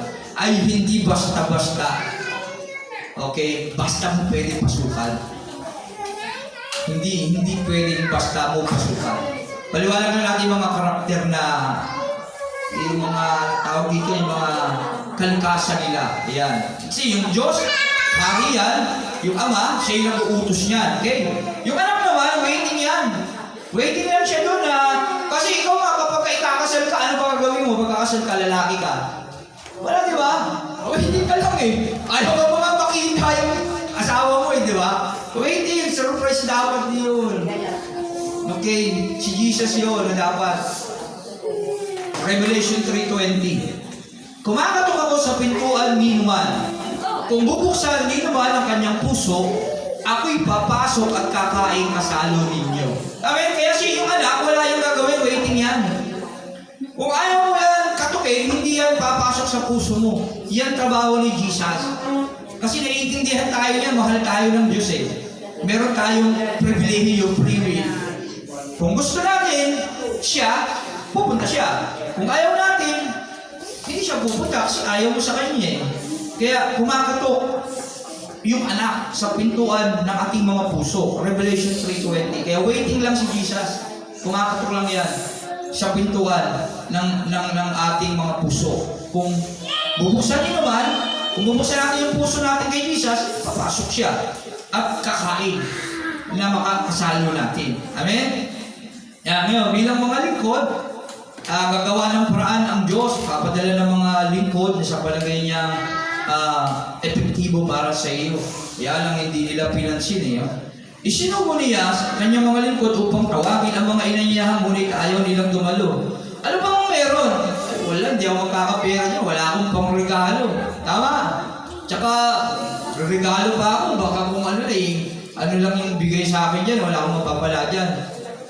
ay hindi basta-basta. Okay? Basta mo pwede pasukan. Hindi pwedeng basta mo pasukan. Paliwanag na natin mga karakter na yung mga tawag dito, yung mga kalikasan nila. Ayan. Kasi yung Diyos, kaharian, yung Ama, siya yung nag-uutos niyan. Okay? Yung anak naman, waiting yan. Waiting lang siya doon na, kasi ikaw nga, kapag ikakasal ka, ano ba gagawin mo? Pagkakasal ka, lalaki ka. Wala, di ba? Waiting ka lang eh. Ayaw ka mga makita yung asawa mo eh, di ba? Waiting, surprise dapat yun. Okay, si Jesus yun na dapat. Revelation 3:20. Kumakatok ako sa pintuan ni Numan. Kung bubuksan ni Numan ang kanyang puso, ako'y papasok at kakain kasalo ninyo. Amen? Kaya siya yung anak, wala yung gagawin, waiting yan. Kung ayaw mo yan katukin, hindi yan papasok sa puso mo. Yan trabaho ni Jesus. Kasi naiintindihan tayo niya, mahal tayo ng Diyos eh. Meron tayong pribilehiyo, free will. Kung gusto natin, siya, pupunta siya. Kung ayaw natin, hindi siya pupunta kasi ayaw mo sa kanya eh. Kaya kumakatok yung anak sa pintuan ng ating mga puso. Revelation 3:20. Kaya waiting lang si Jesus. Kumakatok lang yan sa pintuan ng ating mga puso. Kung bubuksan niyo naman, kung bubuksan natin yung puso natin kay Jesus, papasok siya at kakain na makakasalo natin. Amen? Ngayon, bilang mga lingkod, gagawa ng paraan ang Diyos, papadala ng mga lingkod na sa palagay niyang epektibo para sa iyo. Kaya lang hindi nila pinansin eh. Isinubo niya sa kanyang mga lingkod upang tawagin ang mga inanyahan, ngunit ayaw nilang dumalo. Ano bang meron? Ay, wala, hindi ako magkakapera niya. Wala akong pangregalo. Tama? Tsaka, regalo pa ako. Baka kung ano lang yung bigay sa akin dyan, wala akong mapapala dyan.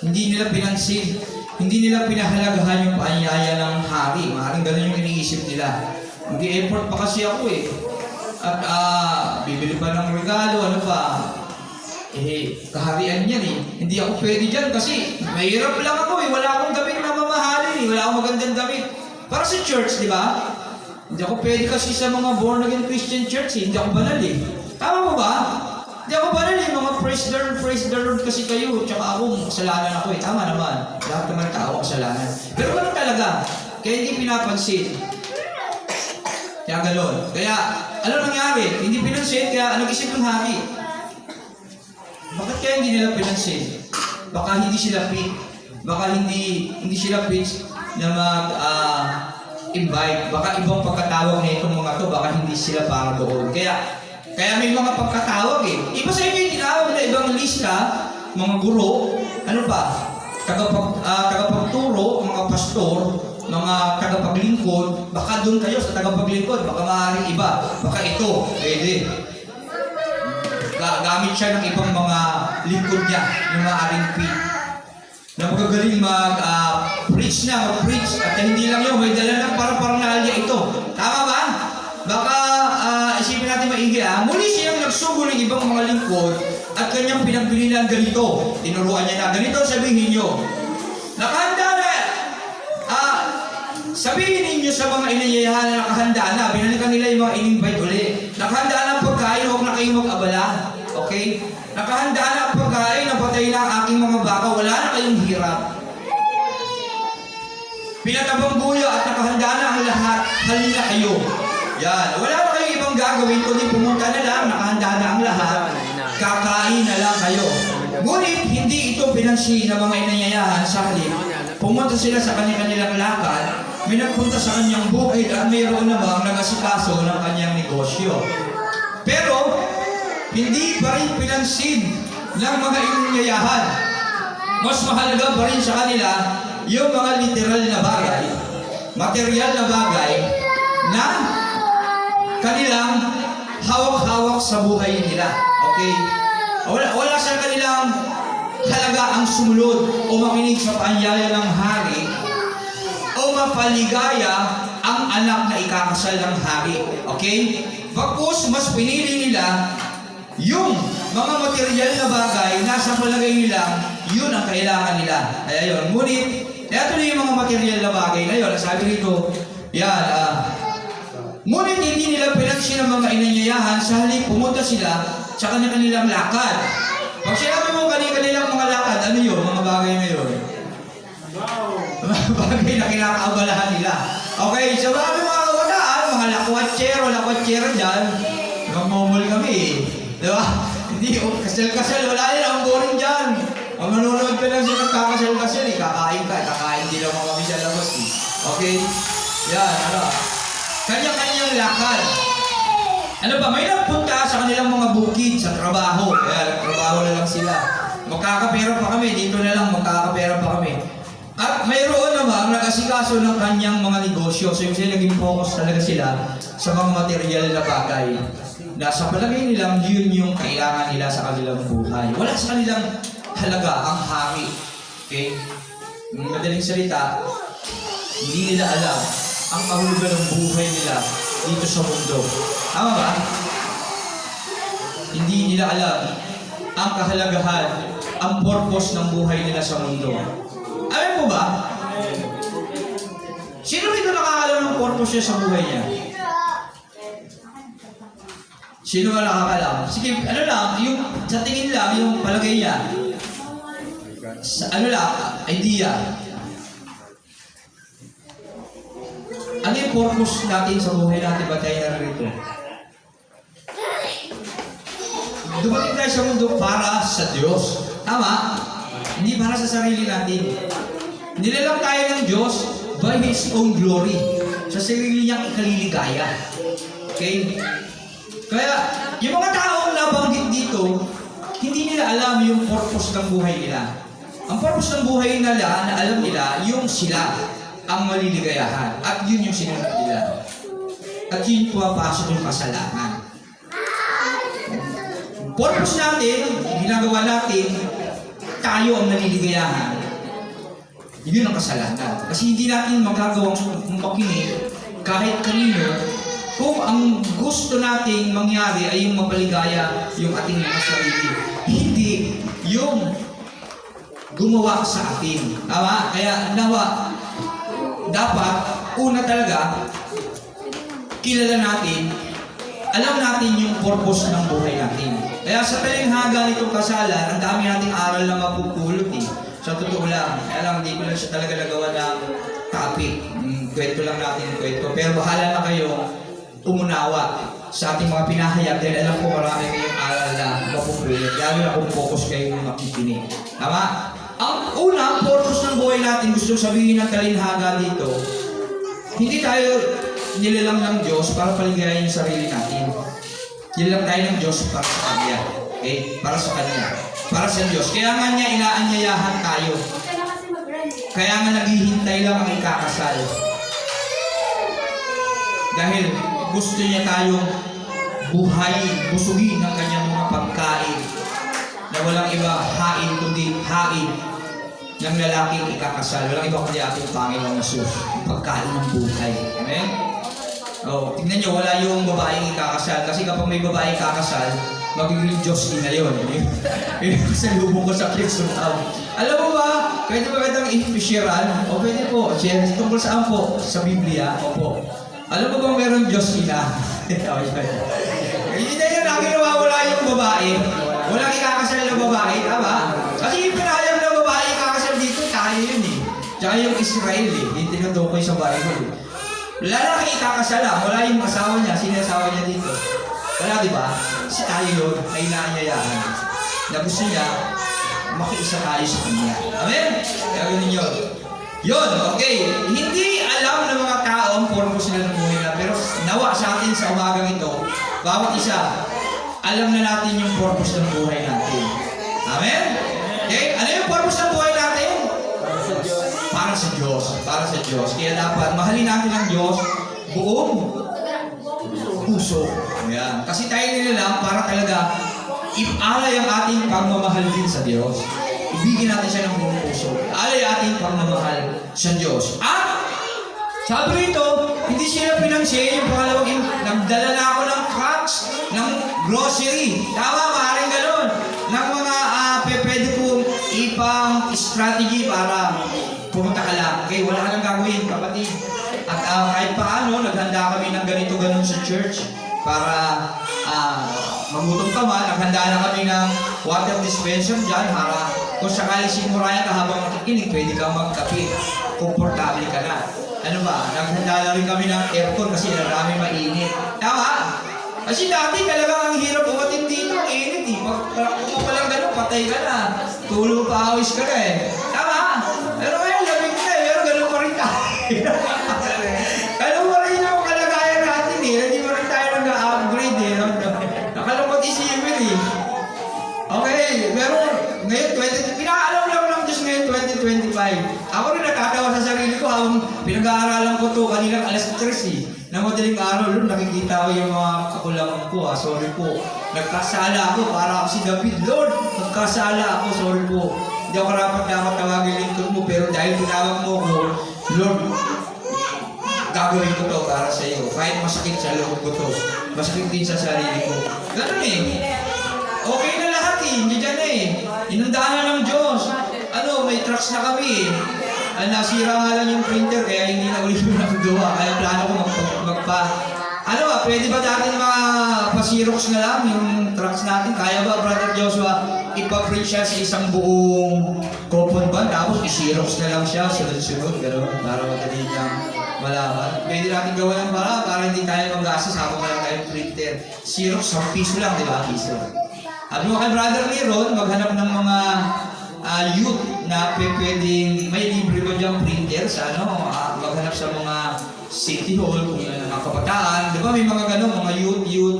Hindi nila pinansin. Hindi nila pinahalagahan yung paanyaya ng hari. Maaaring ganun yung iniisip nila. Mag-i-effort pa kasi ako eh. At bibili pa ng regalo, ano pa. Kaharian yan eh. Hindi ako pwede dyan kasi mahirap lang ako eh. Wala akong damit na mamahalin eh. Wala akong magandang damit. Para sa church, di ba? Hindi ako pwede kasi sa mga born again Christian church eh. Hindi ako banal eh. Tama mo ba? Hindi ako banal eh. Mga praise the Lord kasi kayo. Tsaka ako, kasalanan ako eh. Tama naman. Lahat naman tao kasalanan. Pero ganun talaga. Kaya hindi pinapansin. Kaya gano'n. Kaya, ano nangyari? Hindi pinansin, kaya nag-isip ng hari. Bakit kaya hindi nila pinansin? Baka hindi sila fit. Baka hindi sila fit na mag-invite. Baka ibang pagkatawag na itong mga to, baka hindi sila para doon. Kaya may mga pagkatawag eh. Iba sa inyo yung tinawag na ibang lista, mga guro, ano pa? Tagapagturo, mga pastor, mga tagapaglingkod, baka doon kayo sa tagapaglingkod, baka maaaring iba, baka ito, pwede. Gamit siya ng ibang mga lingkod niya, yung maaaring fit. Na magagaling mag-preach at hindi lang yun, may dala ng parang-paranghalya ito. Tama ba? Baka isipin natin maigi muli siyang nagsugo ng ibang mga lingkod at kanyang pinagbili ng ganito. Tinuruan niya na, ganito sabihin niyo. Nakahanda na! Sabihin ninyo sa mga inayayahan na nakahanda na, binalikan nila yung mga in-invite ulit. Nakahanda na ang pagkain, huwag na kayong mag-abala. Okay? Nakahanda na ang pagkain, napatay na ang aking ang hirap. Pinatabang buya at nakahanda na ang lahat. Halina kayo. Yan. Wala na kayong ibang gagawin kundi pumunta na lang, nakahanda na ang lahat. Kakain na lang kayo. Ngunit hindi ito pinansin ng mga inanyayahan sa halip. Pumunta sila sa kanilang lakad, may nagpunta sa kanyang bukid at mayroon namang nag-asikaso ng kanyang negosyo. Pero, hindi pa rin pinansin ng mga inanyayahan. Mas mahalaga pa rin sa kanila yung mga literal na bagay, material na bagay na kanilang hawak-hawak sa buhay nila. Okay? Wala sa kanilang halaga ang sumunod o makinig sa paanyaya ng hari o mapaligaya ang anak na ikakasal ng hari. Okay? Bagkus, mas pinili nila yung mga material na bagay nasa palagay nila, yun ang kailangan nila. Kaya yun. Ngunit, ito na yung mga material na bagay na yun. Sabi rito, yan, ngunit hindi nila pinansin ang mga inanyayahan sa halip pumunta sila sa kanilang lakad. Pag sinabi mo kanilang mga lakad, ano yun? Mga bagay na yun? Mga bagay na kinakaabalahan nila. Okay, so marami mga kawataan, mga lakwatsero dyan. Nagmumul kami eh. Diba? Hindi, kasal-kasal, wala nila, ang boring dyan. Ang manonood ka lang siya nagkakasal-kasal eh. Kakain din lang mga kami sa labas eh. Okay? Yan, ano? Kanya-kanyang lakad. Ano ba, may nagpunta sa kanilang mga bukid sa trabaho. Kaya trabaho na lang sila. Magkakapera pa kami, dito na lang magkakapera pa kami. At mayroon naman nag-asikaso ng kanyang mga negosyo. So yung sila naging focus talaga sila sa mga material na bagay. Na sa palagay nilang yun yung kailangan nila sa kanilang buhay. Wala sa kanilang halaga ang hari. Okay? Madaling salita, hindi nila alam ang kahulugan ng buhay nila dito sa mundo. Tama ba? Hindi nila alam ang kahalagahan, ang purpose ng buhay nila sa mundo. Alam mo ba? Sino rito nakakalam ng purpose niya sa buhay niya? Sino nga nakakalam? Sige, ano lang, yung sa tingin lang, yung palagay niya. Ano lang, idea. Ano yung purpose natin sa buhay natin? Ba't tayo narito? Dumating tayo sa mundo para sa Diyos. Tama? Hindi para sa sarili natin. Nilalang tayo ng Diyos by His own glory. Sa sarili niyang ikaliligaya. Okay? Kaya, yung mga taong nabanggit dito, hindi nila alam yung purpose ng buhay nila. Ang purpose ng buhay nila, na alam nila, yung sila ang maliligayahan. At yun yung sinunod nila. At yun pumapasok yung kasalanan. Purpose natin, ginagawa natin, tayo ang naliligayahan. Yun ang kasalanan. Kasi hindi natin magagawang makinig kahit kanino kung ang gusto nating mangyari ay yung mapaligaya yung ating mga sarili. Hindi yung gumawa sa atin. Tama? Kaya nawa, dapat, una talaga, kilala natin, alam natin yung purpose ng buhay natin. Kaya sa talinghaga nitong kasalan, ang dami nating aral na mapupulot eh. Sa totoo lang, kaya lang, hindi ko lang siya talaga nagawa ng topic. Kwento lang natin yung kwento. Pero bahala na kayo umunawa sa ating mga pinahayag dahil alam ko marami kayong aral na mapupulot. Lalo na kung focus kayo makikinig. Tama? Ang una, purpose ng buhay natin, gusto sabihin ng talinghaga dito, hindi tayo nilalang ng Diyos para paligayahin yung sarili natin. Nilalang tayo ng Diyos para sa Kanya. Okay? Para sa Kanya. Para sa Diyos. Kaya nga niya inaanyayahan tayo. Kaya nga naghihintay lang ang ikakasal. Dahil gusto niya tayong buhayin, busugin ng kanyang mga pagkain na walang iba hain kundi hain ng lalaking ikakasal. Walang iba kundi ating Panginoong Hesus. Pagkain ng buhay. Amen? Oh, tingnan nyo, wala yung babaeng ikakasal. Kasi kapag may babaeng ikakasal, magiging Diyos na yun. Yung kasalubong ko sa Kristo. Alam mo ba, pwede ba kitang i-sharean? O pwede po, share tungkol saan po? Sa Biblia? Opo. Alam mo bang meron Diyos ina? Hindi na yun, lagi nawawala yung babae. Walang ikakasal na babae, tama? Kasi yung pinahayag na babae ikakasal dito Tsaka yung Israel eh, yung tinutukoy sa Bible. Lalaki ikakasala, wala yung asawa niya, sino yung asawa niya dito? Wala, di ba? Si tayo yun, ay inaanyayahan. Na gusto niya, makiisa tayo sa kanya. Amen? Kaya ganun yun. Yun, okay. Hindi alam ng mga tao ang purpose nila ng buhay na, pero nawa sa atin sa umagang ito, bawat isa, alam na natin yung purpose ng buhay natin. Amen? Okay? Ano yung purpose ng buhay natin? Para sa Diyos. Para sa Diyos. Kaya dapat mahalin natin ang Diyos buong puso. Ayan. Kasi tayo nilalang para talaga ipalay ang ating pagmamahal din sa Diyos. Ibigin natin siya ng buong puso. Alay ating pagmamahal sa Diyos. At sabi rito, hindi sila pinansin yung pangalawang nagdala na ako ng trucks, ng grocery. Tama, maaaring gano'n. Ng mga pwede kong ipang strategy para pumunta ka lang. Okay, wala ka lang gagawin, kapatid. At kahit paano, naghanda kami ng ganito-ganon sa church para magutom ka man, naghanda na kami ng water dispenser dyan para kung sakali simurayan ka habang makikinig, pwede kang magkape. Komportable ka na. Ano ba? Naghanda na rin kami ng aircon kasi marami mainit. Tama? Kasi dati talagang ang hirap umatin dito, ang init eh. Kung pa lang gano'n, patay ka na. Tulog pa, awis ka na eh. Tama? Pero ngayon, lamig na eh. Pero gano'n pa rin tayo. Gano'n pa rin yung kalagayan natin eh. Hindi pa rin tayo nag-upgrade eh. Nakalungkot isipin eh. Okay, pero ngayon, pinaalam lang ng Diyos ngayon 2025. Ako rin nakatawa sa sarili ko habang pinag-aaralan ko to kaninang alas 3 eh. Na madaling araw, Lord, nakikita ko yung mga kakulangan ko. Sorry po. Nagkasala ako para ako si David. Lord, nagkasala ako. Sorry po. Hindi ako dapat tawagin lingkod mo. Pero dahil tinawag mo ko, Lord, gagawin ko to para sa iyo. Kahit masakit sa loob ko to. Masakit din sa sarili ko. Ganun eh. Okay na lahat eh. Hindi dyan eh. Inundahan na ng Diyos. Ano, may trucks na kami eh. Nasira nga lang yung printer kaya hindi na ulit yung nakagawa. Kaya plano ko ano ba, pwede ba natin pa-xerox na lang yung trucks natin? Kaya ba, Brother Joshua, ipa-print siya sa isang buong coupon ba? Tapos i-xerox na lang siya, sunod-sunod, gano'n, para madali niyang malaman. Pwede natin gawa ng para hindi tayo mag-gastos habang wala tayong printer. Xerox, 1 piso lang, di ba? Piso. Sabi mo kay Brother Leron, maghanap ng mga youth na pwedeng may libre ba diyang printer sa maghanap sa mga city hall kung mga kabataan. Di ba may mga ganun, mga youth.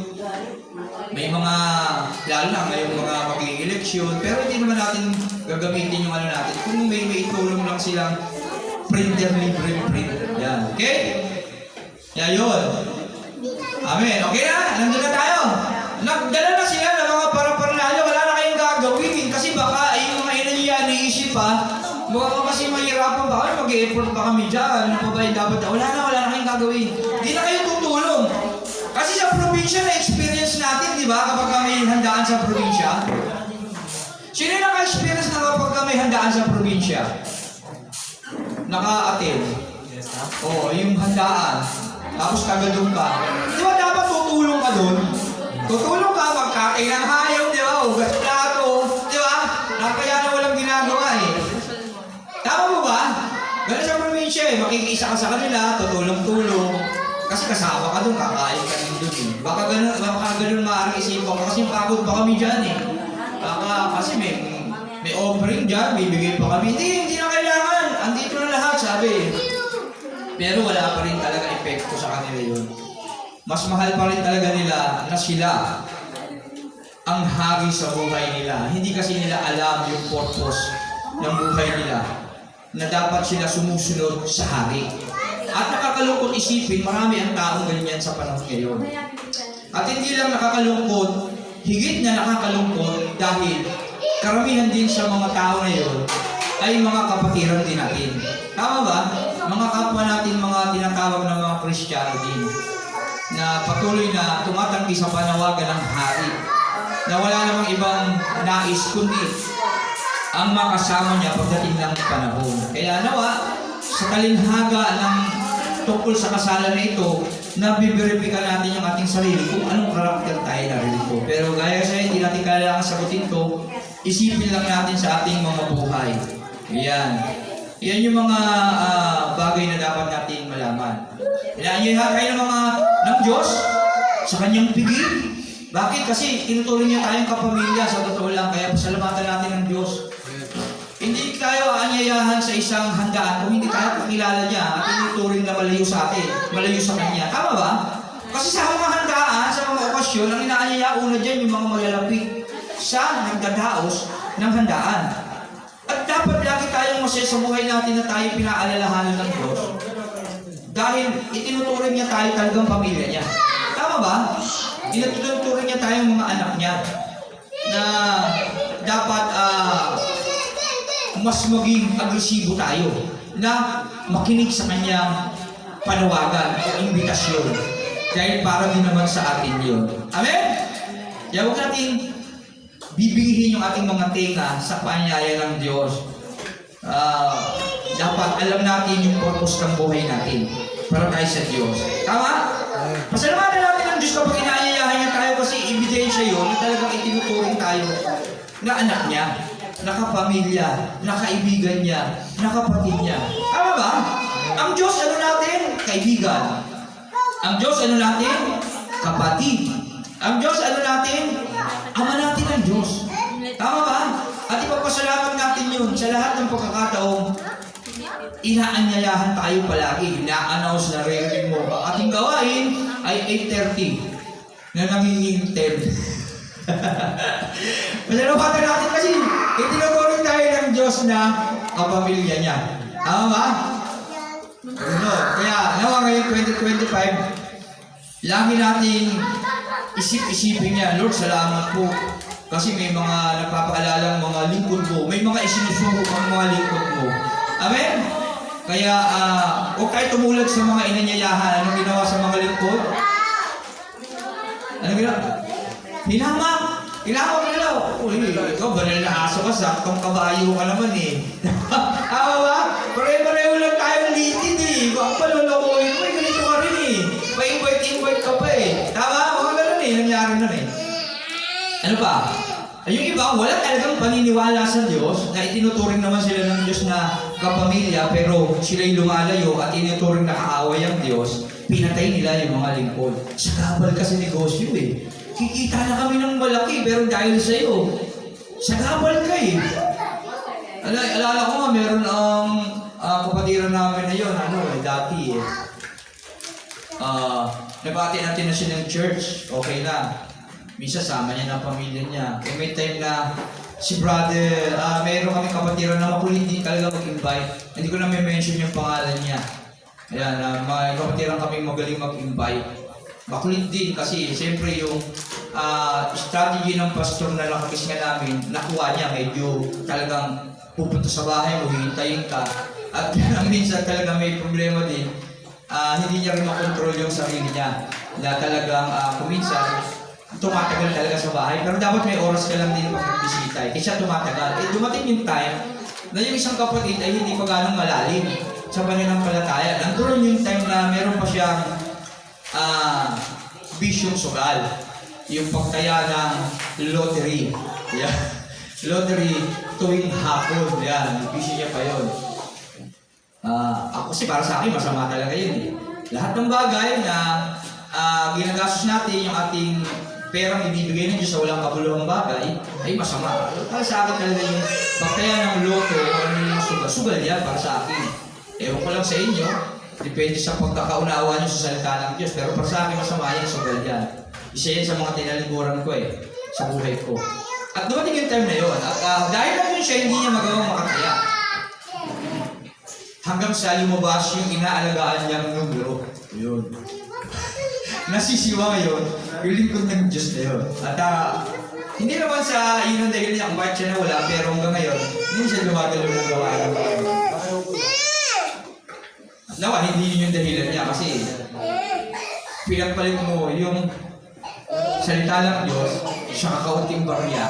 May mga, lalo na ngayong mga magiging eleksyon. Pero hindi naman natin gagamitin yung natin. Kung may itulong lang silang printer, libre printer. Yan. Okay? Yan yun. Amen. Okay na? Nandun na tayo. Nagdala na sila ng mga para-paralyo. Wala na kayong gagawin. Kasi baka yung mga enerhiya naisip baka kasi mahirapan ba? Mag-e-effort pa kami dyan. Ano pa ba yung dapat? Wala na kayong gagawin. Di na kayo tutulong. Kasi sa probinsya na-experience natin, di ba? Kapag kami handaan sa probinsya. Sino yung naka-experience na kapag kami handaan sa probinsya? Naka-attend. Oo, yung handaan. Tapos tagadong ka. Di ba dapat tutulong ka doon? Tutulong ka, magkakain ng hayop, di ba? Ugas plato, di ba? Napaya na walang ginagawa eh. Tama mo ba? Ganun sa probinsya eh. Makikisa ka sa kanila, tutulong-tulong. Kasi kasama ka doon, kakain ka rin doon eh. Baka ganun maaaring isipan ko kasi pagod pa kami dyan eh. Baka kasi may offering dyan, bibigay pa kami. Hindi na kailangan. Andito na lahat, sabi. Pero wala pa rin talaga epekto sa kanila yun. Mas mahal pa rin talaga nila na sila ang hari sa buhay nila. Hindi kasi nila alam yung purpose ng buhay nila na dapat sila sumusunod sa hari. At nakakalungkot isipin, marami ang taong ganyan sa panahon ngayon. At hindi lang nakakalungkot, higit na nakakalungkot dahil karamihan din sa mga tao ngayon ay mga kapatiran din natin. Tama ba? Mga kapwa natin, mga tinatawag na mga Kristiyano din na patuloy na tumatanggi sa panawagan ng hari na wala namang ibang nais kundi ang makasama niya pagdating ng panahon. Kaya nawa, sa kalinhaga ng tungkol sa kasalan na ito, nabiberifika natin yung ating sarili kung anong karakter tayo naririto. Pero gaya sa hindi natin kailangan sagutin to, isipin lang natin sa ating mga buhay. Ayan. Yan yung mga bagay na dapat natin malaman. Inaanyayahan tayo ng Diyos sa kanyang pigil. Bakit? Kasi tinuturing niya tayong kapamilya sa totoo lang. Kaya pasalamatan natin ng Diyos. Hindi tayo aanyayahan sa isang handaan kung hindi tayo kakilala niya at tinuturing na malayo sa atin, malayo sa kanya. Tama ba? Kasi sa mga handaan, sa mga okasyon, ang inaanyaya una dyan yung mga malalapit sa nagdadaos ng handaan. At dapat lagi tayong masaya sa buhay natin na tayo pinaalalahanan ng Diyos. Dahil itinuturing niya tayo talagang pamilya niya. Tama ba? Itinuturing niya tayong mga anak niya na dapat mas maging agresibo tayo na makinig sa kanyang panawagan o imbitasyon. Dahil para din naman sa atin yun. Amen? Kaya huwag natin bibigihin yung ating mga tenga sa paanyaya ng Diyos. Dapat alam natin yung purpose ng buhay natin para tayo sa Diyos. Tama? Pasalamatan natin ng Diyos kapag inaanyayahan niya tayo kasi ebidensya yun na talagang itinuturing tayo na anak niya, na kapamilya, na kaibigan niya, na kapatid niya. Tama ba? Ang Diyos ano natin? Kaibigan. Ang Diyos ano natin? Kapatid. Ang Diyos ano natin? Ama natin ang Diyos. Tama ba? At ipapasalamat natin yun sa lahat ng pagkakataong inaanyayahan tayo palagi. Ina-announce na rin mo. Ang ating gawain ay 8:30 na nangingin 10. Pasalamatan natin kasi itinuturing tayo ng Diyos na kapamilya niya. Tama ba? Ano? Kaya nawa ngayon 2025, lagi nating isip-isipin niya, Lord, salamat po. Kasi may mga nagpapaalala ng mga lingkod mo. May mga isinusuko ang mga lingkod mo. Amen? Kaya, huwag tayo tumulad sa mga inanyayahan. Anong ginawa sa mga lingkod? Anong ginawa? Hinamak! Hinamak nila. Uy, ikaw, banal na aso ka, saktong kabayo ka naman eh. Tama ba? Pare-pareho lang tayong litid eh. Baka palolokohin mo, ganito ka rin eh. Pa-invite ka pa eh. Tama? Mga ganun eh, nangyari nun eh. Ano pa? Yung iba, wala talagang paniniwala sa Diyos na itinuturing naman sila ng Diyos na kapamilya pero sila'y lumalayo at itinuturing na kaaway ang Diyos, pinatay nila yung mga lingkod. Sa gabal kasi negosyo eh. Kikita na kami ng malaki pero dahil sa'yo, sa gabal ka eh. Alala ko nga, meron ang kapatiran namin na yun, dati eh. Nabati natin na siya ng church, okay na. Minsan sama niya ng pamilya niya. E may time na si brother, mayroon kami kapatiran na makulit din talaga mag-invite. Hindi ko na may mention yung pangalan niya. Ayan, may kapatiran kami magaling mag-invite. Makulit din kasi siyempre yung strategy ng pastor na nakakis nga namin, nakuha niya, medyo talagang pupunta sa bahay mo, hihintayin ka. At minsan talaga may problema din, hindi niya rin makontrol yung sarili niya. Na talagang kuminsan, tumatagal talaga sa bahay. Pero dapat may oras ka lang din mag-bisita. Kaya siya tumatagal. Dumating yung time na yung isang kapatid ay hindi pa ganong malalim sa pananampalataya. Nandun yung time na meron pa siyang bisyong sugal. Yung pagtaya ng lottery. Yeah. Lottery tuwing hapon. Yan. Bisyo niya pa yun. Ako kasi para sa akin, masama talaga yun eh. Lahat ng bagay na ginagastos natin yung ating perang ibibigay ng Diyos sa walang kabuluhang bagay, ay masama. Para sa akin talaga yung pagkaya ng loto o ano yung sugal yan para sa akin. Ewan ko lang sa inyo, depende sa pagkakaunawa nyo sa salita ng Diyos, pero para sa akin masama yan, sugal yan. Isa yan sa mga tinaliguran ko sa buhay ko. At dumating yung time na yun, at dahil lang yun siya, hindi niya magawang makataya. Hanggang sa lumabas yung inaalagaan niyang numero. Yun. Nasisiwa ngayon, yung lingkod ng Diyos na yun. At hindi naman sa yun ang dahil niya, kahit siya na wala, pero hanggang ngayon, hindi siya lumagalaw ng gawain. Nawa, hindi yun yung dahilan niya kasi pinagpalit mo yung salita ng Diyos sa kakaunting barya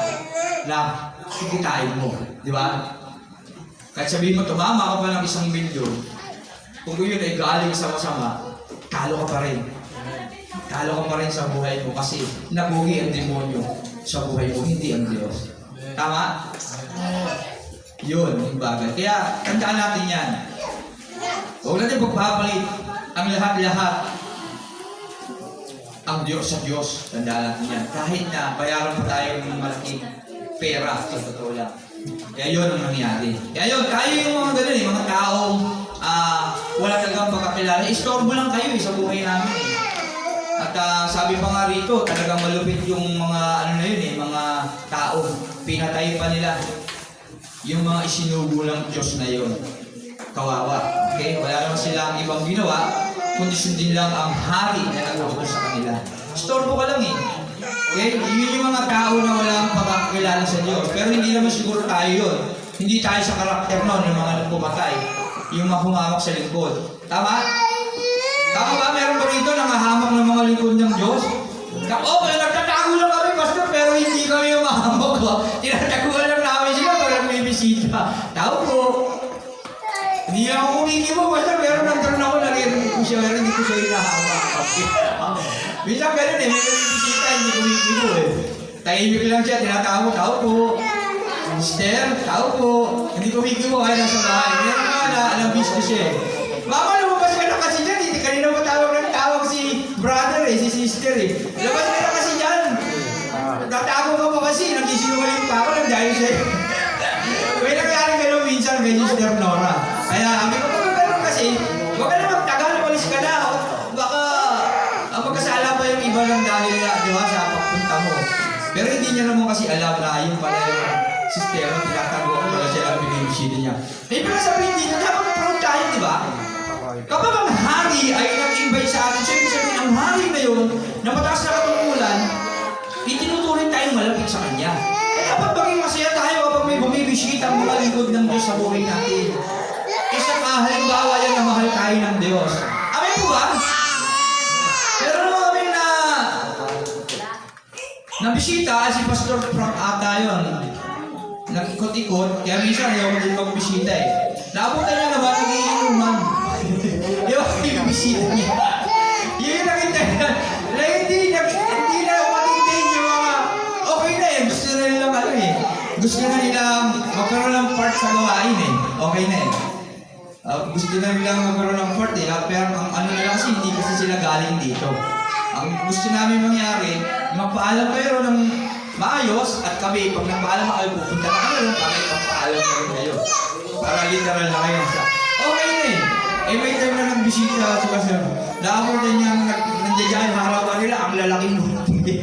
na kikitain mo. Di ba? Kahit sabihin mo, tumama ka pa ng 1 milyon, kung yun ay galing sa masama, talo ka pa rin. Talo ka pa rin sa buhay mo kasi nabuhi ang demonyo sa buhay mo, hindi ang Diyos. Tama? Yun, yung bagay. Kaya, tandaan natin yan. Huwag natin pagpapalit ang lahat-lahat ang Diyos sa Diyos. Tandaan natin yan. Kahit na bayaran pa tayo ng malaking pera sa totoo lang. Kaya yun ang nangyari. Kaya yun, tayo yung mga ganun eh, mga taong wala talagang pagkakilala. Istorbo lang kayo sa buhay namin eh. At sabi pa nga rito, talagang malupit yung mga ano na yun eh, mga taong pinatay pa nila. Yung mga isinugo ng Diyos na yun. Kawawa. Okay? Wala naman silang ibang ginawa, kundi sundin lang ang hari na nag-uutos sa kanila. Istorbo ka lang eh. Okay? Yun yung mga tao na walang pagkakilala sa Diyos. Pero hindi naman siguro tayo yun. Hindi tayo sa karakter nun, yung mga nagpumatay. Yung mga humawak sa lingkod. Tama? Tama ba? Meron ba rito nangahamak ng mga lingkod ng Diyos? Okay, nagtatago lang kami, Pastor, pero hindi kami yung mahamok ko. Tinataguan lang namin sila para may bisita. Tao po. Hindi lang ako kumikibo, Pastor, pero nandun ako, narinig ko siya, pero hindi ko siya hinahamak. Minsan ganun eh, may bisita, hindi kumikibo eh. Tahimik lang siya, tinatawag, tao po. Sister, tao po. Hindi kumikibo kaya nasa bahay. Meron ka na, alam business eh. Mama, lumabas ka na kasi dyan, hindi kanina matawag ng tawag si brother eh, si sister eh. Lumabas ka na kasi dyan. Tatago ka pa kasi, nagsisinungaling pa ako, nagdahil sa'yo. May nangyari gano'n minsan kay Sister Nora. Kaya, kami ko gano'n kasi, huwag ka na magtagal, walis ka na. Baka, magkasala pa yung iba ng dahil na, di ba, sa pagpunta mo. Pero hindi niya naman kasi alam na yung pala yung sister, tinatago ko pala siya ang binibisita niya. Eh, pero sabihin dito, dapat proud tayo, di ba? Kapag ang hari ay nag-invite sa atin, siyempre sabihin, ang hari na yun, na mataas na katungkulan, itinuturin tayong malapit sa kanya. Eh, dapat maging masaya tayo kapag may bumibisita ang mga lingkod ng Diyos sa buhay natin. Isang halimbawa yan na mahal tayo ng Diyos. Amen po ba? Pero naman kami na bisita, si Pastor Frank ata yun. Nag-ikot-ikot, kaya minsan ayaw mo din magbisita eh. Naabutan niya naman, nag-iinuman. Yung bisita niya. Yun yung nakita niya. Na hindi na umatingin yung mga, okay na eh, gusto na nilang ano eh. Gusto na nilang magkaroon ng part sa gawain eh. Okay na eh. Gusto na nilang magkaroon ng part eh. Pero ang ano na lang kasi, hindi kasi sila galing dito. Ang gusto namin mangyari, magpaalam kayo ng maayos at kami, pag nagpaalam na kayo, pupunta na kayo, kami magpaalam na rin kayo. Para literal na kayo. Okay na eh. Eh may time na nagbisita sa Pastor. Naabot na niyang nandiyan sa harapan nila, ang lalaking buti.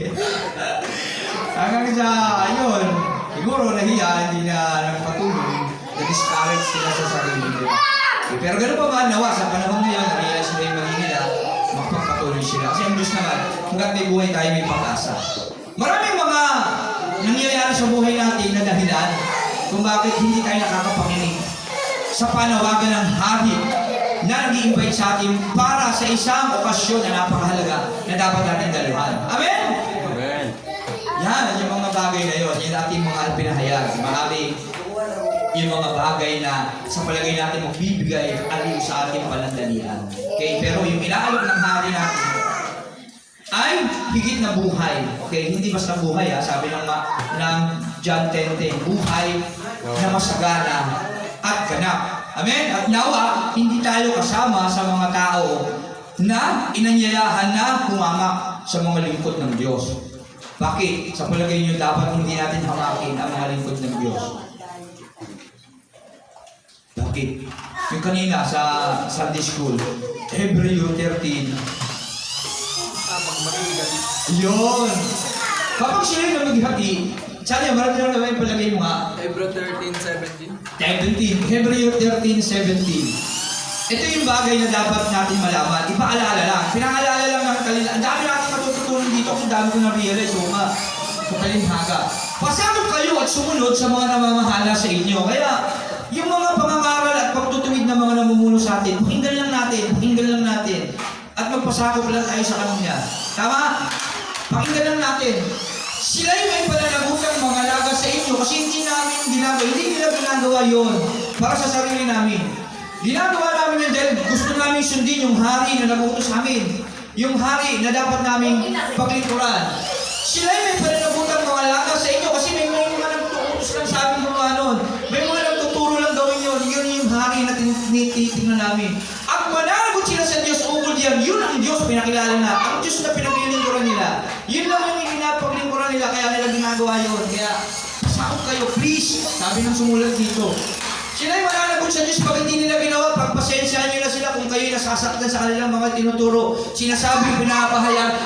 Hanggang sa, ayun, siguro nahiya, hindi na nagpatuloy, na-discourage sila sa sarili nila. Eh, pero gano'n pa ba, nawa, sa panahon ngayon, na-realize nila yung mali nila, magpapatuloy sila. Kasi ang Diyos naman, hanggang may buhay tayo, may pag-asa. Maraming mga nangyayari sa buhay natin na dahilan kung bakit hindi tayo nakakapanginig sa panawagan ng hari na nag-i-invite sa atin para sa isang okasyon na napakahalaga na dapat natin daluhan. Amen? Amen. Yan, yung mga bagay na yun, yung ating mga pinahayag. Marami yung mga bagay na sa palagay natin magbibigay aliw sa ating panandalian. Okay? Pero yung inaalok ng hari natin ay higit na buhay. Okay? Hindi basta buhay ha. Sabi ng John 10:10, buhay na masagana at ganap. Amen? At nawa, hindi tayo kasama sa mga tao na inanyayahan na humamak sa mga lingkod ng Diyos. Bakit? Sa palagay niyo, dapat hindi natin hamakin ang mga lingkod ng Diyos. Bakit? Yung kanina sa Sunday School, Hebreo 13. Yun! Kapag sila yung naghihati, sana yung marami lang naman yung palagay mo nga. Hebrew 13:17. 17. Hebreo 13:17. Ito yung bagay na dapat natin malaman. Ipaalala lang. Pinaalala lang ng kanila. Ang dami natin matututunan dito kung dami ko na-realize. So nga, sa kalinhaga. Pasakot kayo at sumunod sa mga namamahala sa inyo. Kaya, yung mga pangangaral at pagtutuwid ng mga namumuno sa atin, pakinggan lang natin. At magpasakop lang tayo sa kanila. Tama? Pakinggan lang natin. Sila yung may pananagutan mga laga sa inyo kasi hindi nila ginagawa yun para sa sarili namin. Ginagawa namin yun dahil gusto namin sundin yung hari na nag-utos sa amin. Yung hari na dapat namin paglingkuran. Sila yung may pananagutan mga laga sa inyo kasi may mga nagtuutos lang sa amin mga nun. May mga nagtutunan titingnan namin. At managot sila sa Diyos ukol diyan. Yun ang Diyos pinakilala na. Ang Diyos na pinaglilingkuran nila. Yun lang yung pinaglingkuran nila, kaya nila ginagawa yun. Kaya, sakot kayo, please. Sabi ng sumulat dito. Sila ay mananagot sa Diyos pag hindi nila ginawa. Pagpasensyahan nyo na sila kung kayo'y nasasaktan sa kanilang mga tinuturo. Sinasabi, pinapahayag.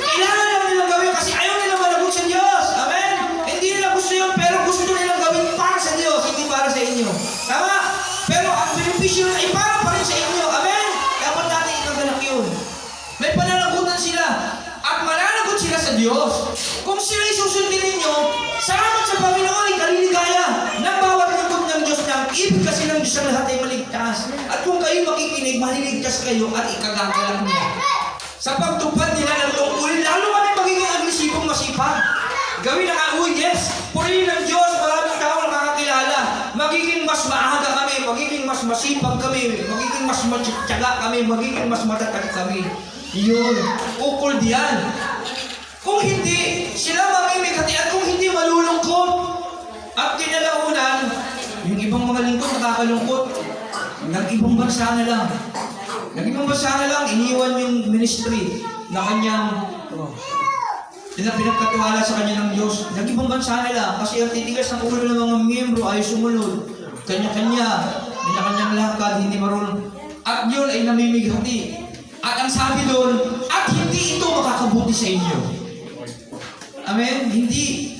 Kailangan lang nilang gawin kasi ayaw nila managot sa Diyos. Amen? Hindi nila gusto yun, pero gusto nilang gawin para sa Diyos, hindi para sa inyo. Tama? Pero ang benepisyo ay para pa rin sa inyo. Amen? Dapat natin ikagalak yun. May pananagutan sila. At mananagot sila sa Diyos. Kung sila'y susundin ninyo, salamat sa Panginoon ay kaliligaya ng bawat lingkod ng Diyos na ang ibig kasi ng Diyos ang lahat ay maligtas. At kung kayo makikinig, maliligtas kayo at ikagagalak niya. Sa pagtupad nila ng tungkulin, lalo kami magiging agresibong masipag. Gawin ang yes, purihin ng Diyos, maraming tao nakakakilala. Magiging mas maaga kami, magiging mas masipag kami, magiging mas matyaga kami, magiging mas matatag kami. Yun, ukol diyan. Kung hindi, sila mamimigati at kung hindi malulungkot. At kinalaunan, yung ibang mga lingkod nakakalungkot. Nag-ibang bansa na lang. Nag-ibang bansa na lang, iniwan yung ministry na kanyang pinagkatiwala sa kanya ng Diyos. Nag-ibang bansa na lang kasi ang titigas ng ulo ng mga miyembro ay sumunod. Kanya-kanyang lakad, hindi marunong. At yun ay namimigati. At ang sabi doon, at hindi ito makakabuti sa inyo. Amen? Hindi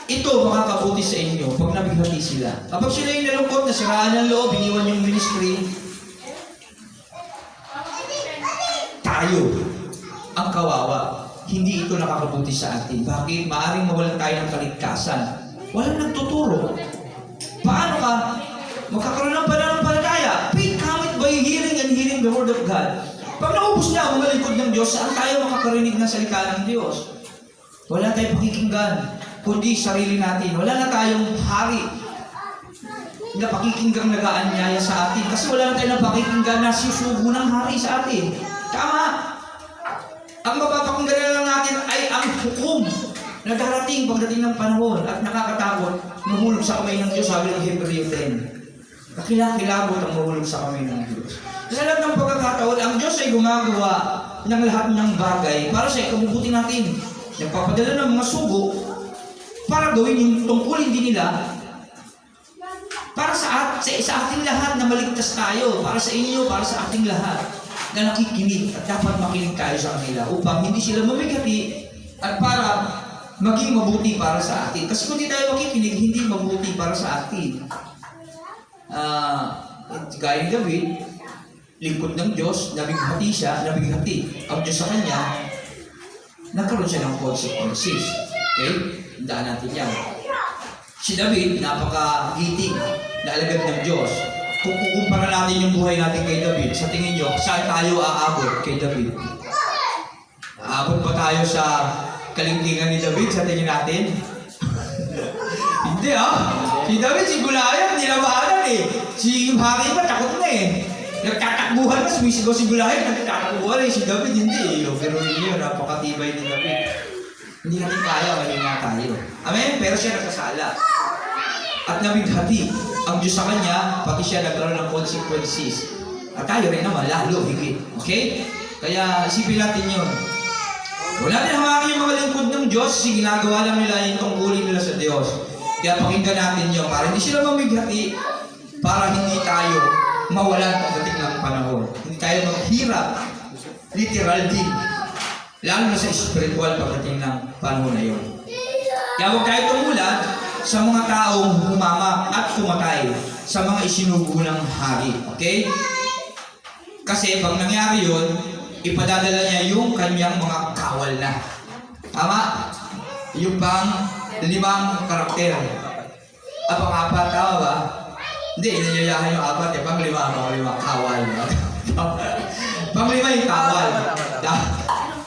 ito makakabuti sa inyo pag nabighati sila. Kapag sila yung nalungkot, nasiraan ng loob, iniwan yung ministry, tayo ang kawawa. Hindi ito nakakabuti sa atin. Bakit? Maaring mawalan tayo ng kaligtasan. Walang nagtuturo. Paano ka magkakaroon ng pananampalataya? Faith cometh by hearing and hearing the word of God. Pag naubos na ang mga lingkod ng Diyos, saan tayo makakarinig ng salita ng Diyos? Wala tayong pakikinggan, kundi sarili natin. Wala na tayong hari na pakikinggang nag-aanyaya sa atin. Kasi wala na tayong pakikinggan na susugo ng hari sa atin. Tama! Ang mapapakinggan na lang natin ay ang hukom na darating pagdating ng panahon at nakakatakot, mahulog sa kamay ng Diyos, sabi ng Hebreo 10. Kakilakilabot ang mahulog sa kamay ng Diyos. Sa lahat ng pagkakataon, ang Diyos ay gumagawa ng lahat ng bagay para sa ikabubuti natin. Nagpapadala ng mga sugo para gawin yung tungkulin din nila para sa ating lahat na maligtas tayo, para sa inyo, para sa ating lahat na nakikinig at dapat makinig tayo sa kanila upang hindi sila mamigati at para maging mabuti para sa atin. Kasi kung hindi tayo makikinig, hindi mabuti para sa atin. Gaya ni David, lingkod ng Diyos, nabighati siya, nabighati ang Diyos sa kanya, nagkaroon siya ng consequences. Okay? Tandaan natin yan. Si David, napaka-giting na alagad ng Diyos. Kung kukumpara natin yung buhay natin kay David, sa tingin nyo, saan tayo aabot kay David? Aabot ba tayo sa kalingkingan ni David sa tingin natin? Hindi Si David, si Goliath, nilabanan Si Hari ba, takot na Nagtatakbuhan na, sumisigaw si Goliath, nagtatakbuhan Si David, hindi Pero yun, napakatibay ni David. Hindi natin kaya, mali nga tayo. Amen? Pero siya nagkasala. At nabighati ang Diyos sa kanya, pati siya nagkaroon ng consequences. At tayo rin naman, lalo, higit. Okay? Kaya isipin natin yun. Wala din hawakin yung mga lingkod ng Diyos, kasi ginagawa lang nila yung tungkulin nila sa Diyos. Kaya pakinggan natin yun, para hindi sila mamighati, para hindi tayo mawalan pagdating ng panahon. Hindi tayo maghirap, literal din. Lalo na sa spiritual pagdating ng panahon na yun. Kaya huwag tayo tumulad sa mga taong humama at pumatay sa mga isinugo ng hari. Okay? Kasi pag nangyari yun, ipadadala niya yung kanyang mga kawal na. Tama? Yung pang 5 karakter. Pang-4, tama ba? Hindi, inayayahan yung 4 Pang-5 kawal. Pang-5 yung kawal.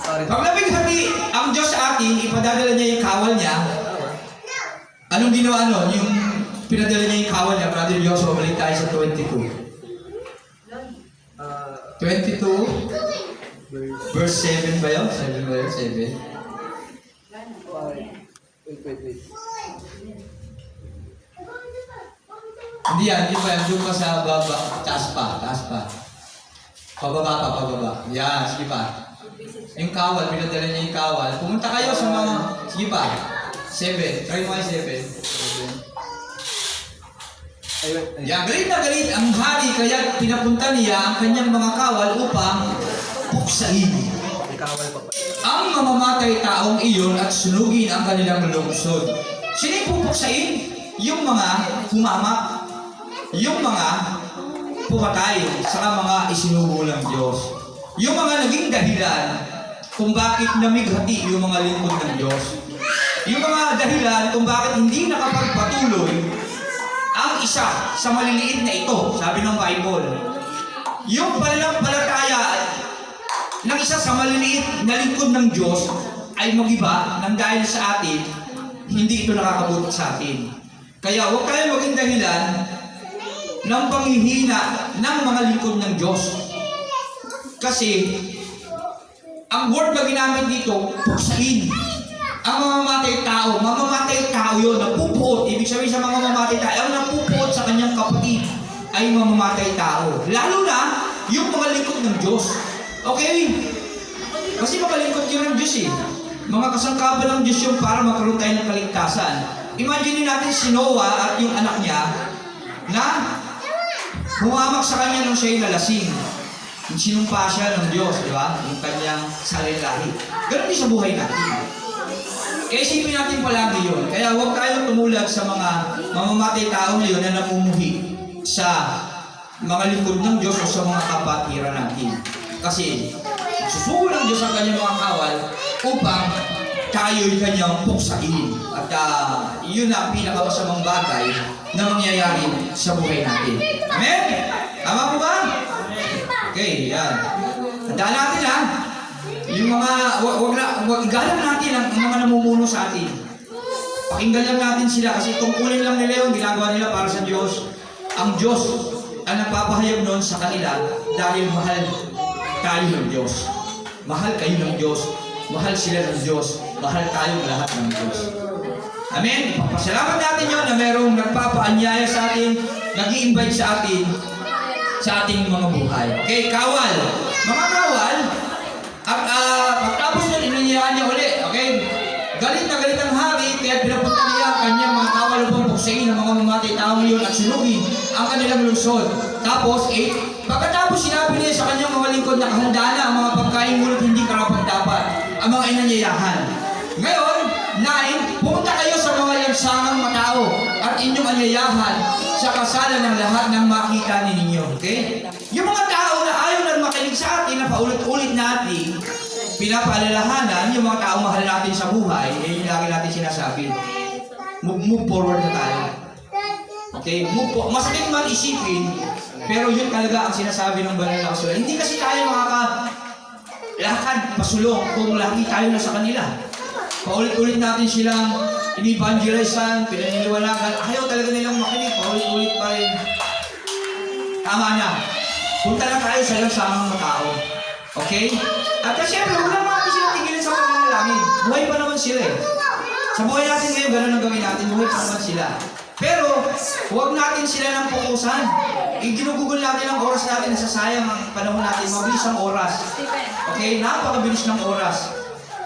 Pag nabighati ang Diyos sa atin, ipadadala niya yung kawal niya. Anong ginawa nun? Yung pinadala niya yung kawal niya, Brother Joshua, balik tayo sa 22. 22, verse 7 ba yun? 7 ba yun? 7. Wait. Hindi yan, hindi pa yan. Doon pa sa baba. Taas pa, taas pa. Pababa pa, pababa. Yan, sige pa. Yung kawal, pinadala niya yung kawal. Pumunta kayo sa mga... Sige pa. 7. Try mo kayo 7. Yan, galit na galit ang hari kaya pinapunta niya ang kanyang mga kawal upang puksain May kawal pa pa. ang mamamatay taong iyon at sunugin ang kanilang lungsod. Sino yung pupuksain? Yung mga humamak, yung mga pumatay sa mga isinugo ng Diyos. Yung mga naging dahilan kung bakit namighati yung mga lingkod ng Diyos. Yung mga dahilan kung bakit hindi nakapagpatuloy ang isa sa maliliit na ito, sabi ng Bible. Yung pananampalataya ng isa sa maliliit na lingkod ng Diyos ay magiba nang dahil sa atin, hindi ito nakakabuti sa atin. Kaya huwag tayo maging dahilan ng panghihina ng mga lingkod ng Diyos. Kasi, ang word na ginamit dito, puksain. Ang mamamatay tao yun, napupuot. Ibig sabihin sa mga mamamatay tao, ang napupuot sa kanyang kapatid ay mamamatay tao. Lalo na, yung mga lingkod ng Diyos. Okay? Kasi mga lingkod yun ng Diyos eh. Mga kasangkapan ng Diyos yung para magkaroon tayo ng kaligtasan. Imagine natin si Noah at yung anak niya na humamak sa kanya nung siya'y nalasing. Sinumpa siya ng Diyos, di ba? Yung kanyang salin-lahi. Ganun din sa buhay natin. Kaya isipin natin palagi yun. Kaya huwag tayong tumulag sa mga mamamatay tao na yun na namumuhi sa mga lingkod ng Diyos o sa mga kapatiran natin. Kasi susugo ng Diyos ang kanyang mga kawal upang tayo'y kanyang puksain. At yun ang pinakamasamang bagay na mangyayari sa buhay natin. Amen? Tama po ba? Okay, yan. Tandaan natin ha. Yung mga, igalang natin ang mga namumuno sa atin. Pakinggan lang natin sila kasi tungkulin lang nila yung ginagawa nila para sa Diyos. Ang Diyos ang nagpapahayag noon sa kanila dahil mahal tayo ng Diyos. Mahal kayo ng Diyos. Mahal sila ng Diyos. Mahal tayong lahat ng Diyos. Amen? Pasalamat natin yun na merong nagpapaanyaya sa atin, nag-i-invite sa atin, sa ating mga buhay. Okay, kawal. Mga kawal, at pagtapos nun, inanyayahan niya uli. Okay? Galit na galit ang hari, kaya pinapunta niya ang kanyang mga kawal upang puksain ang mga mamatay taong iyon at sunugin ang kanilang lungsod. Tapos, 8, pagkatapos sinabi niya sa kanyang mga lingkod na kahanda na ang mga pagkain ngunit hindi karapat-dapat ang mga inanyayahan. Ngayon, 9, pumunta kayo sa mga lansangang matao at inyong anyayahan sa kasalan ng lahat ng makita ninyo. Okay? Yung mga tao na ayaw na makinig sa atin, na paulit-ulit natin, pinapaalalahanan, yung mga tao mahal natin sa buhay, eh yung lagi natin sinasabi. Move forward na tayo. Okay? Masakit man isipin, pero yun talaga ang sinasabi ng banal na kasulatan. Hindi kasi tayo makakalakad pasulong kung lagi tayo na sa kanila. Paulit-ulit natin silang in-evangelizean, pinaniniwalagan. Ayaw talaga nilang makinig, paulit-ulit pa rin. Tama na. Punta lang tayo sa lansangang tao. Okay? At siyempre, huwag lang natin silang tigilin sa pananalangin. Buhay pa naman sila eh. Sa buhay natin ngayon, gano'n ang gawin natin. Buhay pa naman sila. Pero, huwag natin sila ng pukusan. Ginugugol natin ang oras natin, nasasayang ang panahon natin. Mabilis ang oras. Okay? Napakabilis ng oras.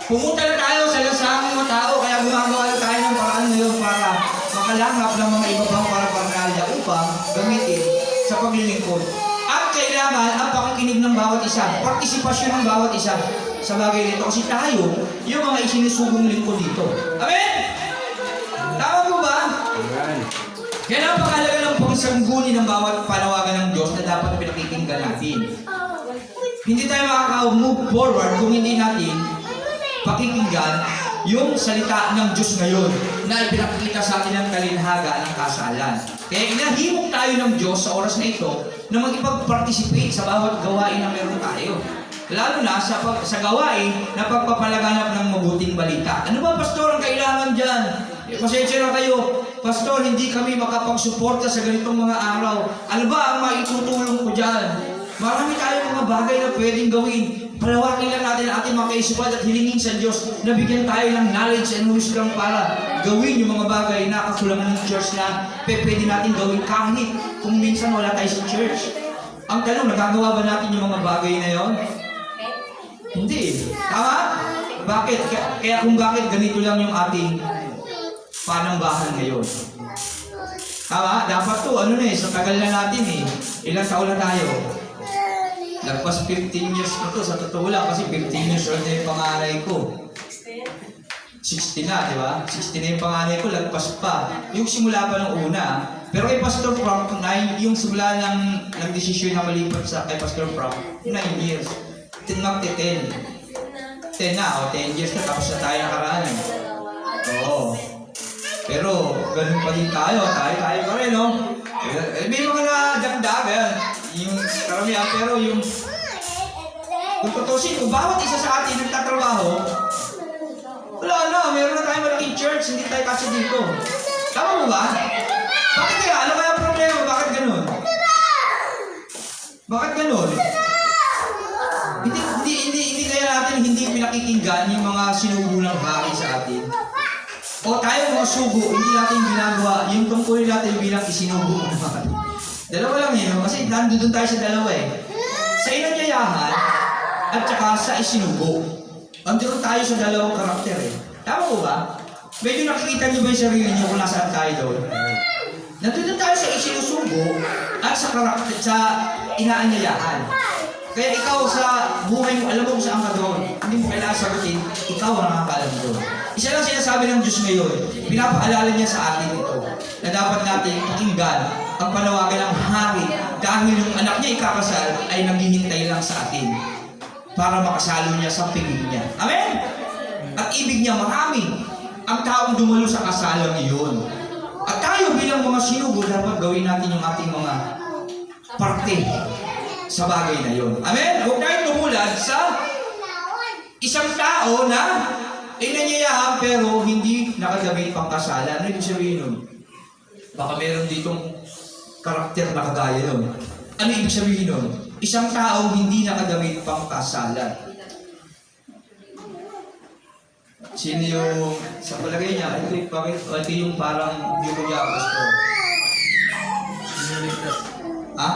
Pumunta na tayo sa lansangang mga tao, kaya gumagawa na tayo ng paraan ngayon para makalangap ng mga iba pang paraphernalia upang gamitin sa paglilingkod. At kailangan ang pakikinig ng bawat isa, partisipasyon ng bawat isa sa bagay nito. Kasi tayo, yung mga isinisugong lingkod dito. Amen? Tama po ba? Amen. Kaya napakalaga ng pangsangguni ng bawat panawagan ng Diyos na dapat pinakikinggan natin. Hindi tayo makaka-move forward kung hindi natin pakikinggan yung salita ng Diyos ngayon na ipinakikita sa atin ng kalinhaga ng kasalan. Kaya inahimok tayo ng Diyos sa oras na ito na mag-ipag-participate sa bawat gawain na meron tayo. Lalo na sa gawain na pagpapalaganap ng mabuting balita. Ano ba, Pastor, ang kailangan dyan? Pasensya na kayo, Pastor, hindi kami makapagsuporta sa ganitong mga araw. Ano ba ang maitutulong ko dyan? Marami tayong mga bagay na pwedeng gawin. palawakin lang natin ang ating mga kaisipan at hilingin sa Diyos na bigyan tayo ng knowledge and wisdom para gawin yung mga bagay na kakulangan ng church na pwede natin gawin kahit kung minsan wala tayo sa church. Ang tanong, nagagawa ba natin yung mga bagay na yon? Hindi. Tama? Bakit? Kaya kung bakit ganito lang yung ating panambahan ngayon. Tama? Dapat to, sa tagal na natin Ilang taon na tayo? Lagpas 15 years na to, sa totoo lang, kasi 15 years old na yung panganay ko. 60 na, di ba? 60 na yung panganay ko, lagpas pa. Yung simula pa ng una. Pero kay Pastor Frank, yung simula ng nagdesisyon na malipat kay Pastor Frank, 9 years. 10 10 na, 10 years na, tapos na tayo nakaraan. Oo. Pero, ganun pa din tayo pa rin, no? May mga nadagdagan, yung karamihan, pero kung tutusin, kung bawat isa sa atin nagtatrabaho, wala na, meron na tayong malaking church, hindi tayo kasi dito. Tama mo ba? Bakit kaya? Ano kaya problema? Bakit ganun? Bakit ganun? Hindi kaya natin hindi pinakikinggan yung mga sinugo ng hari sa atin. O tayo mga sugo, hindi natin ginagawa yung tungkulin natin bilang isinugo ng hari. Dalawa lang yun, kasi nandun tayo sa dalawa Sa inanyayahan at saka sa isinugo. Andun tayo sa dalawang karakter Tama ko ba? Medyo nakikita niyo ba yung sarili niyo kung nasaan tayo doon? Nandun tayo sa isinusugo at sa karakter, sa inaanyayahan. Kaya ikaw sa buhay mo, alam mo kung saan ka doon. Hindi mo kailangan sagutin, ikaw ang nakakaalam doon. Isa lang sinasabi ng Diyos ngayon, pinapaalala niya sa atin ito, na dapat natin pakinggan ang panawagan ng hari dahil yung anak niya ikakasal ay naghihintay lang sa atin para makasalo niya sa piging niya. Amen? At ibig niya marami ang taong dumalo sa kasalang iyon. At tayo bilang mga sinugo, dapat gawin natin yung ating mga parte sa bagay na yun. Amen? Huwag tayong tumulad sa isang tao na inanyayahan pero hindi nakadamit pang kasalan. Ano ibig sabihin nun? Baka meron ditong karakter na kagaya nun. Ano ibig sabihin nun? Isang tao hindi nakadamit pang kasalan. Sino yung, sa palagay niya, ito yung parang hindi ko niya gusto. Ha?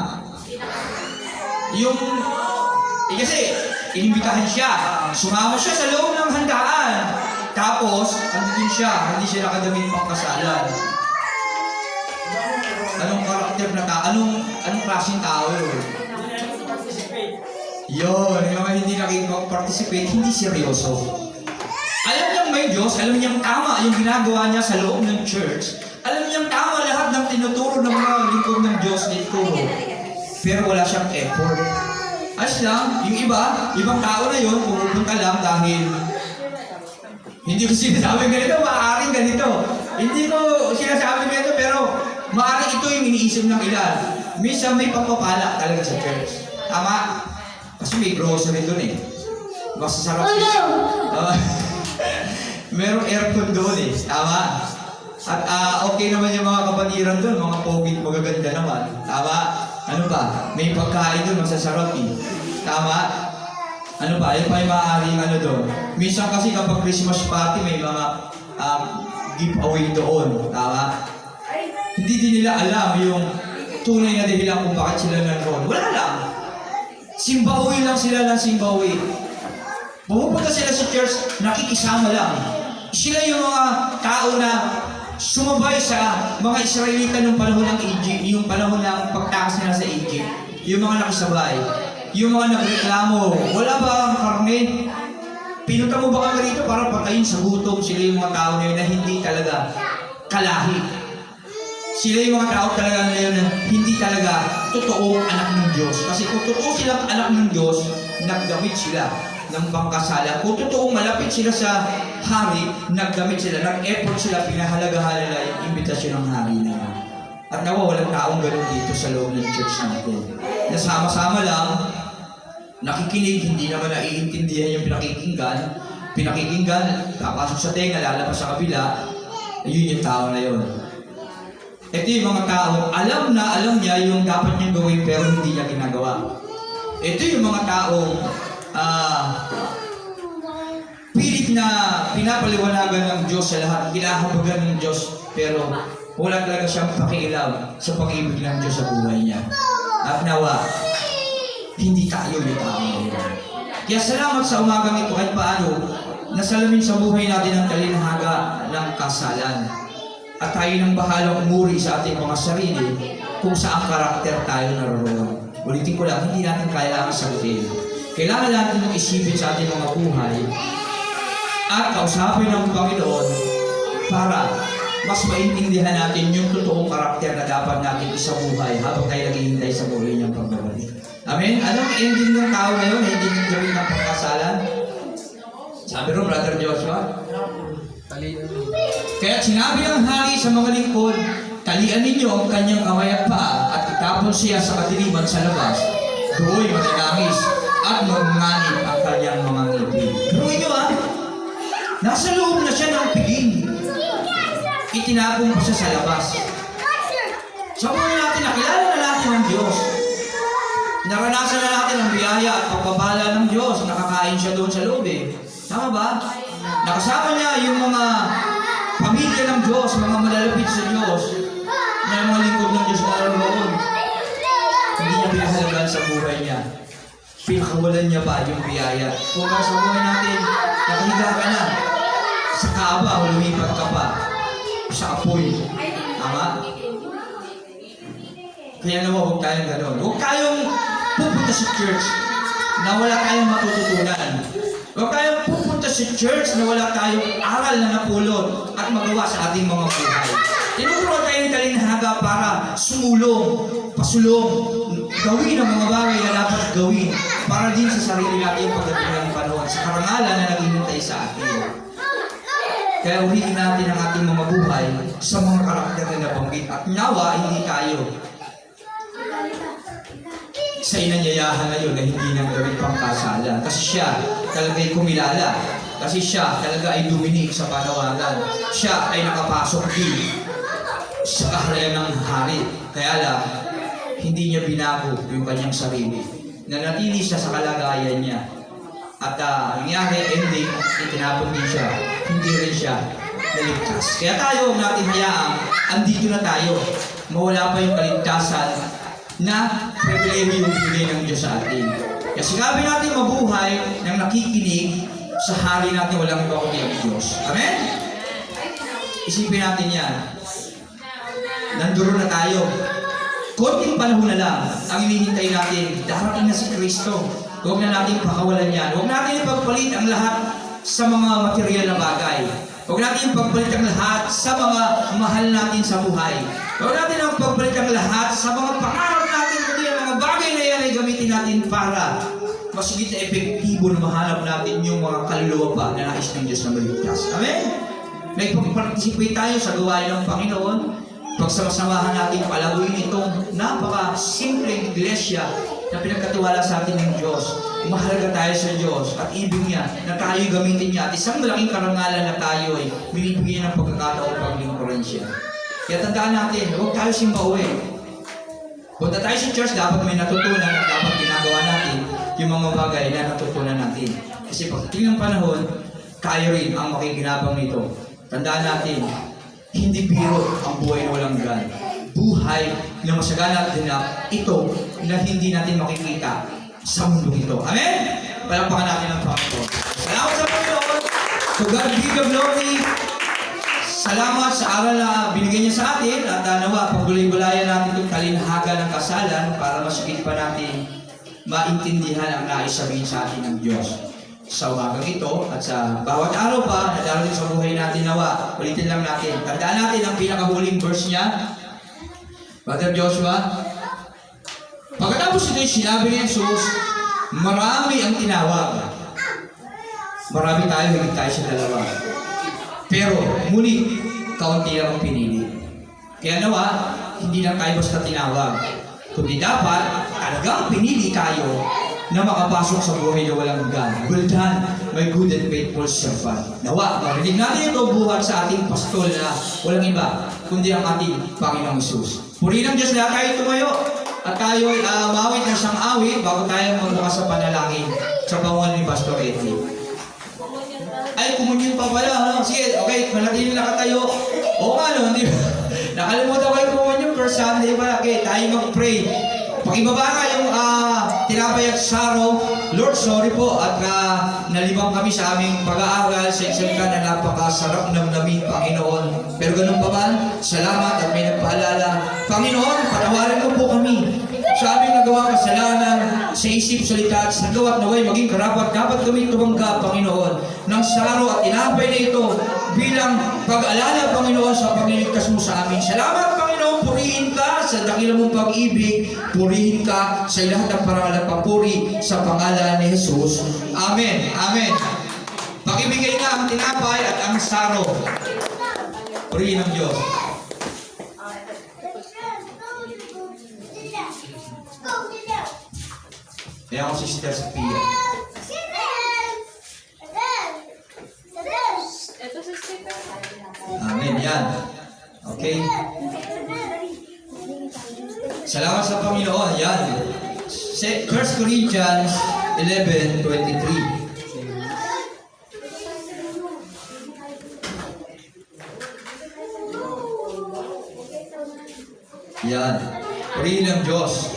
Yung, kasi, inimbitahan siya. Sumama siya sa loob ng handaan. Tapos, andun siya, hindi siya nakadamit pang kasalan. Anong karakter na tao? Anong klaseng tao yun? Yun, yung mga hindi nakikipag-participate, hindi seryoso. Alam niyang may Diyos, alam niyang tama yung ginagawa niya sa loob ng church. Alam niyang tama lahat ng tinuturo ng mga lingkod ng Diyos dito. Pero wala siyang effort. Ayos lang, yung ibang tao na yun, pumupunta lang dahil hindi ko sinasabi ganito, maaaring ganito. Hindi ko sinasabi ganito, pero maaaring ito yung iniisip ng ilan. Minsan may pagpapala talaga sa church. Tama? Kasi may grocery doon Masasarap merong aircon doon Tama? At okay naman yung mga kapatiran doon, mga pogi, magaganda naman. Tama? Ano ba? May pagkain doon, masasarap Tama? Ano ba? Yung pa yung maaaring doon. Minsan kasi kapag Christmas party, may mga giveaway doon. Tama? Hindi din nila alam yung tunay na dahilan kung bakit sila nandoon. Wala lang. Simbawi lang sila ng simbawi. Pumupunta sila sa church, nakikisama lang. Sila yung mga tao na sumabay sa mga Israelita nung panahon ng Egypt, yung panahon ng pagtakas nila sa Egypt. Yung mga nakisabay. Yung mga nagreklamo, wala ba ang karne? Pinunta mo ba kami rito para patayin sa gutom? Sila yung mga tao na yun na hindi talaga kalahi. Sila yung mga tao talaga na yun na hindi talaga totoong anak ng Diyos. Kasi kung totoo silang anak ng Diyos, nagdamit sila ng pangkasalan. Kung totoong malapit sila sa hari, nagdamit sila, nag-effort sila, pinahalagahan nila yung imbitasyon ng hari na yun. At nawa, walang taong ganun dito sa loob ng church natin. Nasama-sama lang, nakikinig, hindi naman naiintindihan yung pinakikinggan, papasok sa tenga, lalabas sa kabila, yun yung tao na yun. Ito yung mga tao, alam niya yung dapat niyang gawin pero hindi niya ginagawa. Ito yung mga taong pilit na pinapaliwanagan ng Diyos sa lahat, kinahabagan ng Diyos, pero wala talaga siyang pakialam sa pag-ibig ng Diyos sa buhay niya. At nawa, hindi tayo yung tao ngayon. Kaya salamat sa umagang ito kahit paano nasalamin sa buhay natin ang talinhaga ng kasalan. At tayo nang bahalang umuri sa ating mga sarili kung saan karakter tayo naroon. Ulitin ko lang, hindi natin kailangan sagutin. Kailangan natin ng isipin sa ating mga buhay at kausapin ng Panginoon para mas maintindihan natin yung totoong karakter na dapat natin isabuhay habang tayo naghihintay sa muli niyang pagbabalik. Amen? Anong ending ng tao ngayon? Ending ng gawin ng pagkasalan? Sabi ro, Brother Joshua? Talian. Kaya sinabi ng hari sa mga lingkod, talian ninyo ang kanyang kamay at paa at itapon siya sa kadiliman sa labas. Do'y maninangis at magnganib ang kanyang mga ngipin. Pero inyo nasa loob na siya ng piging. Itinapon pa siya sa labas. Sa buhay natin, nakilala na natin ang Diyos. Naranasan na natin ang biyaya at pagpapala ng Diyos. Nakakain siya doon sa loob Tama ba? Nakasama niya yung mga pamilya ng Diyos, mga malalapit sa Diyos, na mga lingkod ng Diyos na naroon. Hindi niya pinahalagaan sa buhay niya. Pinakawalan niya pa yung biyaya. Kung sa buhay natin, nakahiga ka na. Sa kaba o lumipat ka pa. Sa apoy. Tama? Kaya naman huwag tayong gano'n. Huwag tayong pupunta sa church na wala tayong matututunan. Huwag tayong pupunta sa church na wala tayong aral na napulot at magawa sa ating mga buhay. Tinuturuan tayo ng talinhaga para sumulong, pasulong, gawin ang mga bagay na dapat gawin para din sa sarili natin pagdating ng panahon, sa karangalan na naghihintay sa atin. Kaya ulitin natin ang ating mga buhay sa mga karakter na nabanggit at nawa hindi tayo sa inanyayahan na yun na hindi nang gawin pang kasala. Kasi siya talaga ay kumilala. Kasi siya talaga ay duminig sa panawagan. Siya ay nakapasok din sa kaharian ng hari. Kaya lang, hindi niya binago yung kanyang sarili. Nanatili siya sa kalagayan niya. At nangyari, ending, itinapon din siya. Hindi rin siya naligtas. Kaya tayo, huwag natin hayaang, andito na tayo. Mawala pa yung kaligtasan na pribilehyo yung binigay ng Diyos sa atin. Kaya sinabi natin mabuhay ng nakikinig sa hari natin walang iba kundi ang Diyos. Amen? Isipin natin yan. Nanduro na tayo. Konting panahon na lang ang hinihintay natin. Darating na si Kristo. Huwag na natin pakawalan yan. Huwag natin ipagpalit ang lahat sa mga material na bagay. Huwag natin ipagpalit ang lahat sa mga mahal natin sa buhay. Huwag natin ang pagpalit ang lahat sa mga pangarap natin, kundi ang mga bagay na yan ay gamitin natin para mas higit na epektibo na mahanap natin yung mga kaluluwa pa na nais ng Diyos na maligtas. Amen? May pag-participate tayo sa gawain ng Panginoon. Pagsama-samahan natin palaguin itong napaka-simpleng iglesia na pinagkatiwala sa atin ng Diyos. Mahalaga tayo sa Diyos at ibig niya na tayo gamitin niya at isang malaking karangalan na tayo ay binibigyan ng pagkakataon paglingkuran siya. Kaya tandaan natin, huwag tayo simbauwi. Punta tayo sa church, dapat may natutunan at dapat ginagawa natin yung mga bagay na natutunan natin. Kasi pagdating ng panahon, tayo rin ang makikinabang nito. Tandaan natin, hindi biro ang buhay na walang gan. Buhay na masagana at ganap, ito na hindi natin makikita sa mundo ito. Amen? Palakpakan natin ang Panginoon. Salamat sa Panginoon. To God be the glory. Salamat sa aral na binigay niya sa atin at nawa, pagbulay-bulayan natin itong talinhaga ng kasalan para mas higit pa natin maintindihan ang nais sabihin sa atin ng Diyos. Sa umagang ito at sa bawat araw pa na darating sa buhay natin nawa, ulitin lang natin. Tandaan natin ang pinakahuling verse niya. Brother Joshua, pagkatapos ito sinabi ni Jesus, marami ang tinawag. Marami tayo, higit tayo sa dalawa. Pero, ngunit, kaunti lang ang pinili. Kaya nawa, hindi lang tayo basta tinawag. Kundi dapat, talagang pinili tayo na makapasok sa buhay na walang hanggan. Well done, my good and faithful servant. Nawa, marinig natin ito buhat sa ating pastol na walang iba, kundi ang ating Panginoong Hesus. Purihin ng Diyos lahat tayo tumayo At tayo ay mawit ng isang awit bago tayo magbukas sa panalangin sa pangunan ni Pastor Eddie. Kumunyan tayo. Ay, kumunyon pa pala. Ano? Sige, okay, manatili na katayo. Oo nga, no? Hindi ba? Nakalimutan ko yung kumunyon first Sunday pala. Okay, tayo mag-pray. Pakibaba nga yung tinapay at saro. Lord, sorry po at nalibang kami sa aming pag-aaral sa salita na napakasarap namnamin, Panginoon. Pero ganun pa man, salamat at may nagpaalala. Panginoon, patawarin mo po kami sa aming nagawang kasalanan sa isip, salita at sa gawa at naway maging karapat. Dapat kami tumanggap, Panginoon, ng saro at tinapay na ito bilang pag-alala, Panginoon, sa pagliligtas mo sa amin. Salamat, Panginoon, purihin ka sa dakilang mong pag-ibig, purihin ka sa lahat ng parangal at papuri sa pangalan ni Jesus. Amen. Amen. Pakibigay na ang tinapay at ang saro. Purihin ng Diyos. Kaya ako si Sister Sophia. Ito si sticker. Amen. Yan. Okay. Salamat sa Panginoon. Yan. 1 Corinthians 11:23. Yan. Purihin ng Diyos.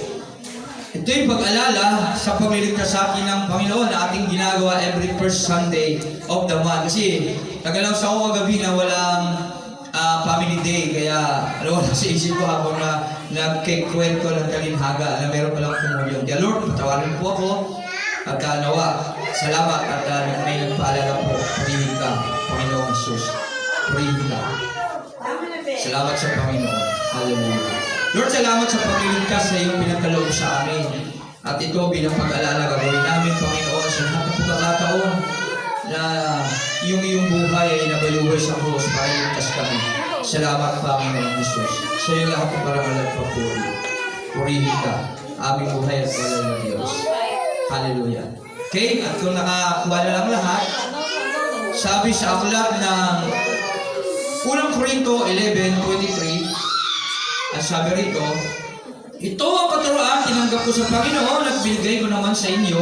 Ito yung pag-alala sa pamiligtas sa akin ng Panginoon na ating ginagawa every first Sunday of the month. Kasi tagalaw sa ako kagabi na walang family day. Kaya wala sa isip ko habang nagkikwento ng talinhaga na meron palang kumulyon. Kaya Lord, patawarin po ako at nawa. Salamat at may nagpaalala po. Purihin ka, Panginoong Jesus. Purihin ka. Salamat sa Panginoon. Hallelujah. Lord, salamat sa pagliligtas sa iyong pinagkaloob sa amin. At ito bilang pag-alala gagawin namin, Panginoon, sa lahat ng pagkakataon na iyong buhay ay nabaluhay sa krus para iligtas kami. Salamat, Panginoon Jesus. Sa iyo lahat ng parangal at papuri. Purihin ka, aming buhay at walay na Diyos. Hallelujah. Okay, at kung nakakuha na lang lahat, sabi sa aklat ng unang Korinto 11:23, at sabi rito, ito ang katuroan tinanggap ko sa Panginoon at binigay ko naman sa inyo.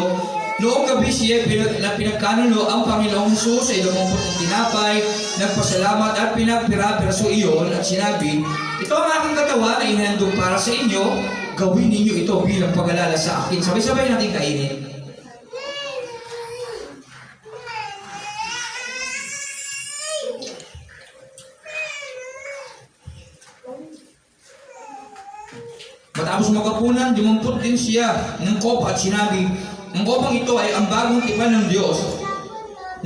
Noong gabi siya na pinagkanulo ang Panginoong Jesus ay lumumpot ng tinapay, nagpasalamat at pinagpira-piraso iyon at sinabi, ito ang aking katawan na ihandog para sa inyo, gawin ninyo ito bilang pag-alala sa akin. Sabay-sabay natin kainin. Matapos magapunan, dimumpot din siya ng kopa at sinabi, ang kopang ito ay ang bagong tipan ng Diyos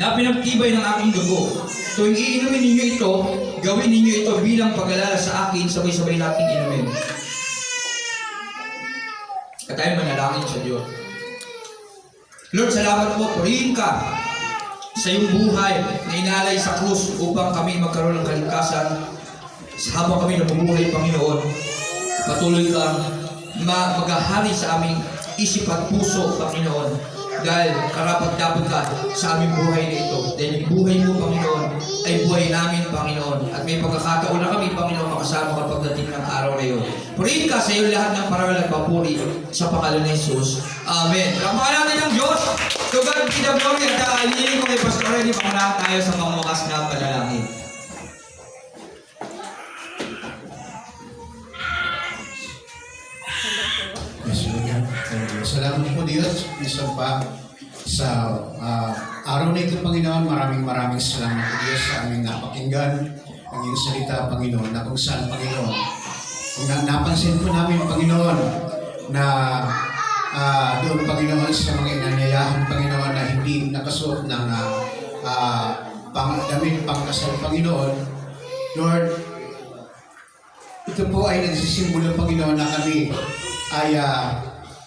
na pinagtibay ng aking dugo. Tuwing iinumin ninyo ito, gawin ninyo ito bilang pag-alala sa akin, sabay-sabay nating inumin. At tayo manalangin sa Diyos. Lord, salamat po, purihin ka sa iyong buhay na inalay sa krus upang kami magkaroon ng kaligtasan. Habang kami nabubuhay, Panginoon, patuloy kang maghahari sa aming isip at puso, Panginoon. Dahil karapat-dapat ka sa aming buhay na ito. Dahil yung buhay mo, Panginoon, ay buhay namin, Panginoon. At may pagkakataon na kami, Panginoon, makasama ka pagdating ng araw na yun. Purihin ka sa iyo lahat ng parangal at papuri sa pangalan ni Jesus. Amen. Rampangan natin ng Diyos. To God be the glory. At iniling ko kay Pastor Eddie, pangunahan tayo sa mga wakas na panalangin. Salamat po Diyos, isa pa sa araw na ito, Panginoon. Maraming salamat po Diyos sa aming napakinggan ang iyong salita, Panginoon, na kung saan, Panginoon. Napansin po namin, Panginoon, na doon, Panginoon, sa mga inanyayahan, Panginoon, na hindi nakasuot ng damit pangkasal, Panginoon. Lord, ito po ay nagsisimbolo, Panginoon, na kami ay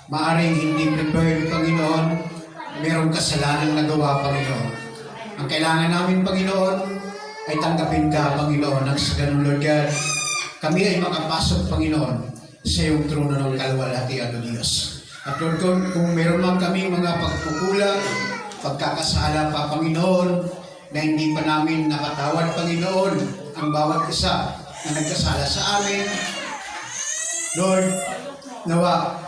maaring hindi prepared, Panginoon. Merong kasalanan na gawa, Panginoon. Ang kailangan namin, Panginoon, ay tanggapin ka, Panginoon. Nang sa ganun, Lord God, kami ay makapasok, Panginoon, sa iyong trono ng kalwalhatian, O Diyos. At Lord, kung meron man kami mga pagkukulang, pagkakasala pa, Panginoon, na hindi pa namin nakatawad, Panginoon, ang bawat isa na nagkasala sa amin, Lord, nawa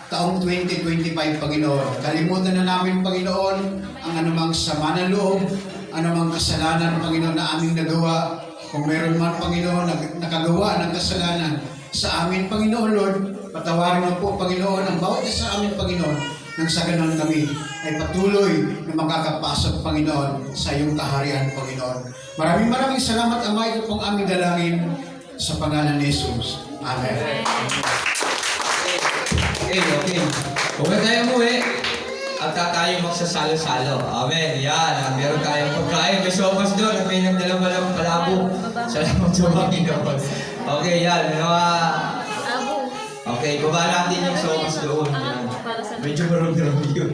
taong 2025, Panginoon. Kalimutan na namin, Panginoon, ang anumang sama ng loob, anumang kasalanan, Panginoon, na aming nagawa. Kung meron man, Panginoon, nakagawa ng kasalanan sa amin, Panginoon, Lord, patawarin mo po, Panginoon, ang bawat isa sa amin, Panginoon, nang sa ganun kami ay patuloy na makakapasok, Panginoon, sa iyong kaharian, Panginoon. Maraming salamat, Ama. Ito pong aming dalangin sa pangalan ni Jesus. Amen. Okay. Huwag na tayo umuwi. At tayo magsasalo-salo. Amen. Yan. Meron tayong pagkain. May sopas doon. At may nagdalawalang palabo. Salamat sa Panginoon. Okay, yan. Abo. Okay, baba natin yung sopas doon. Yan. Para sa Medyo marami yun.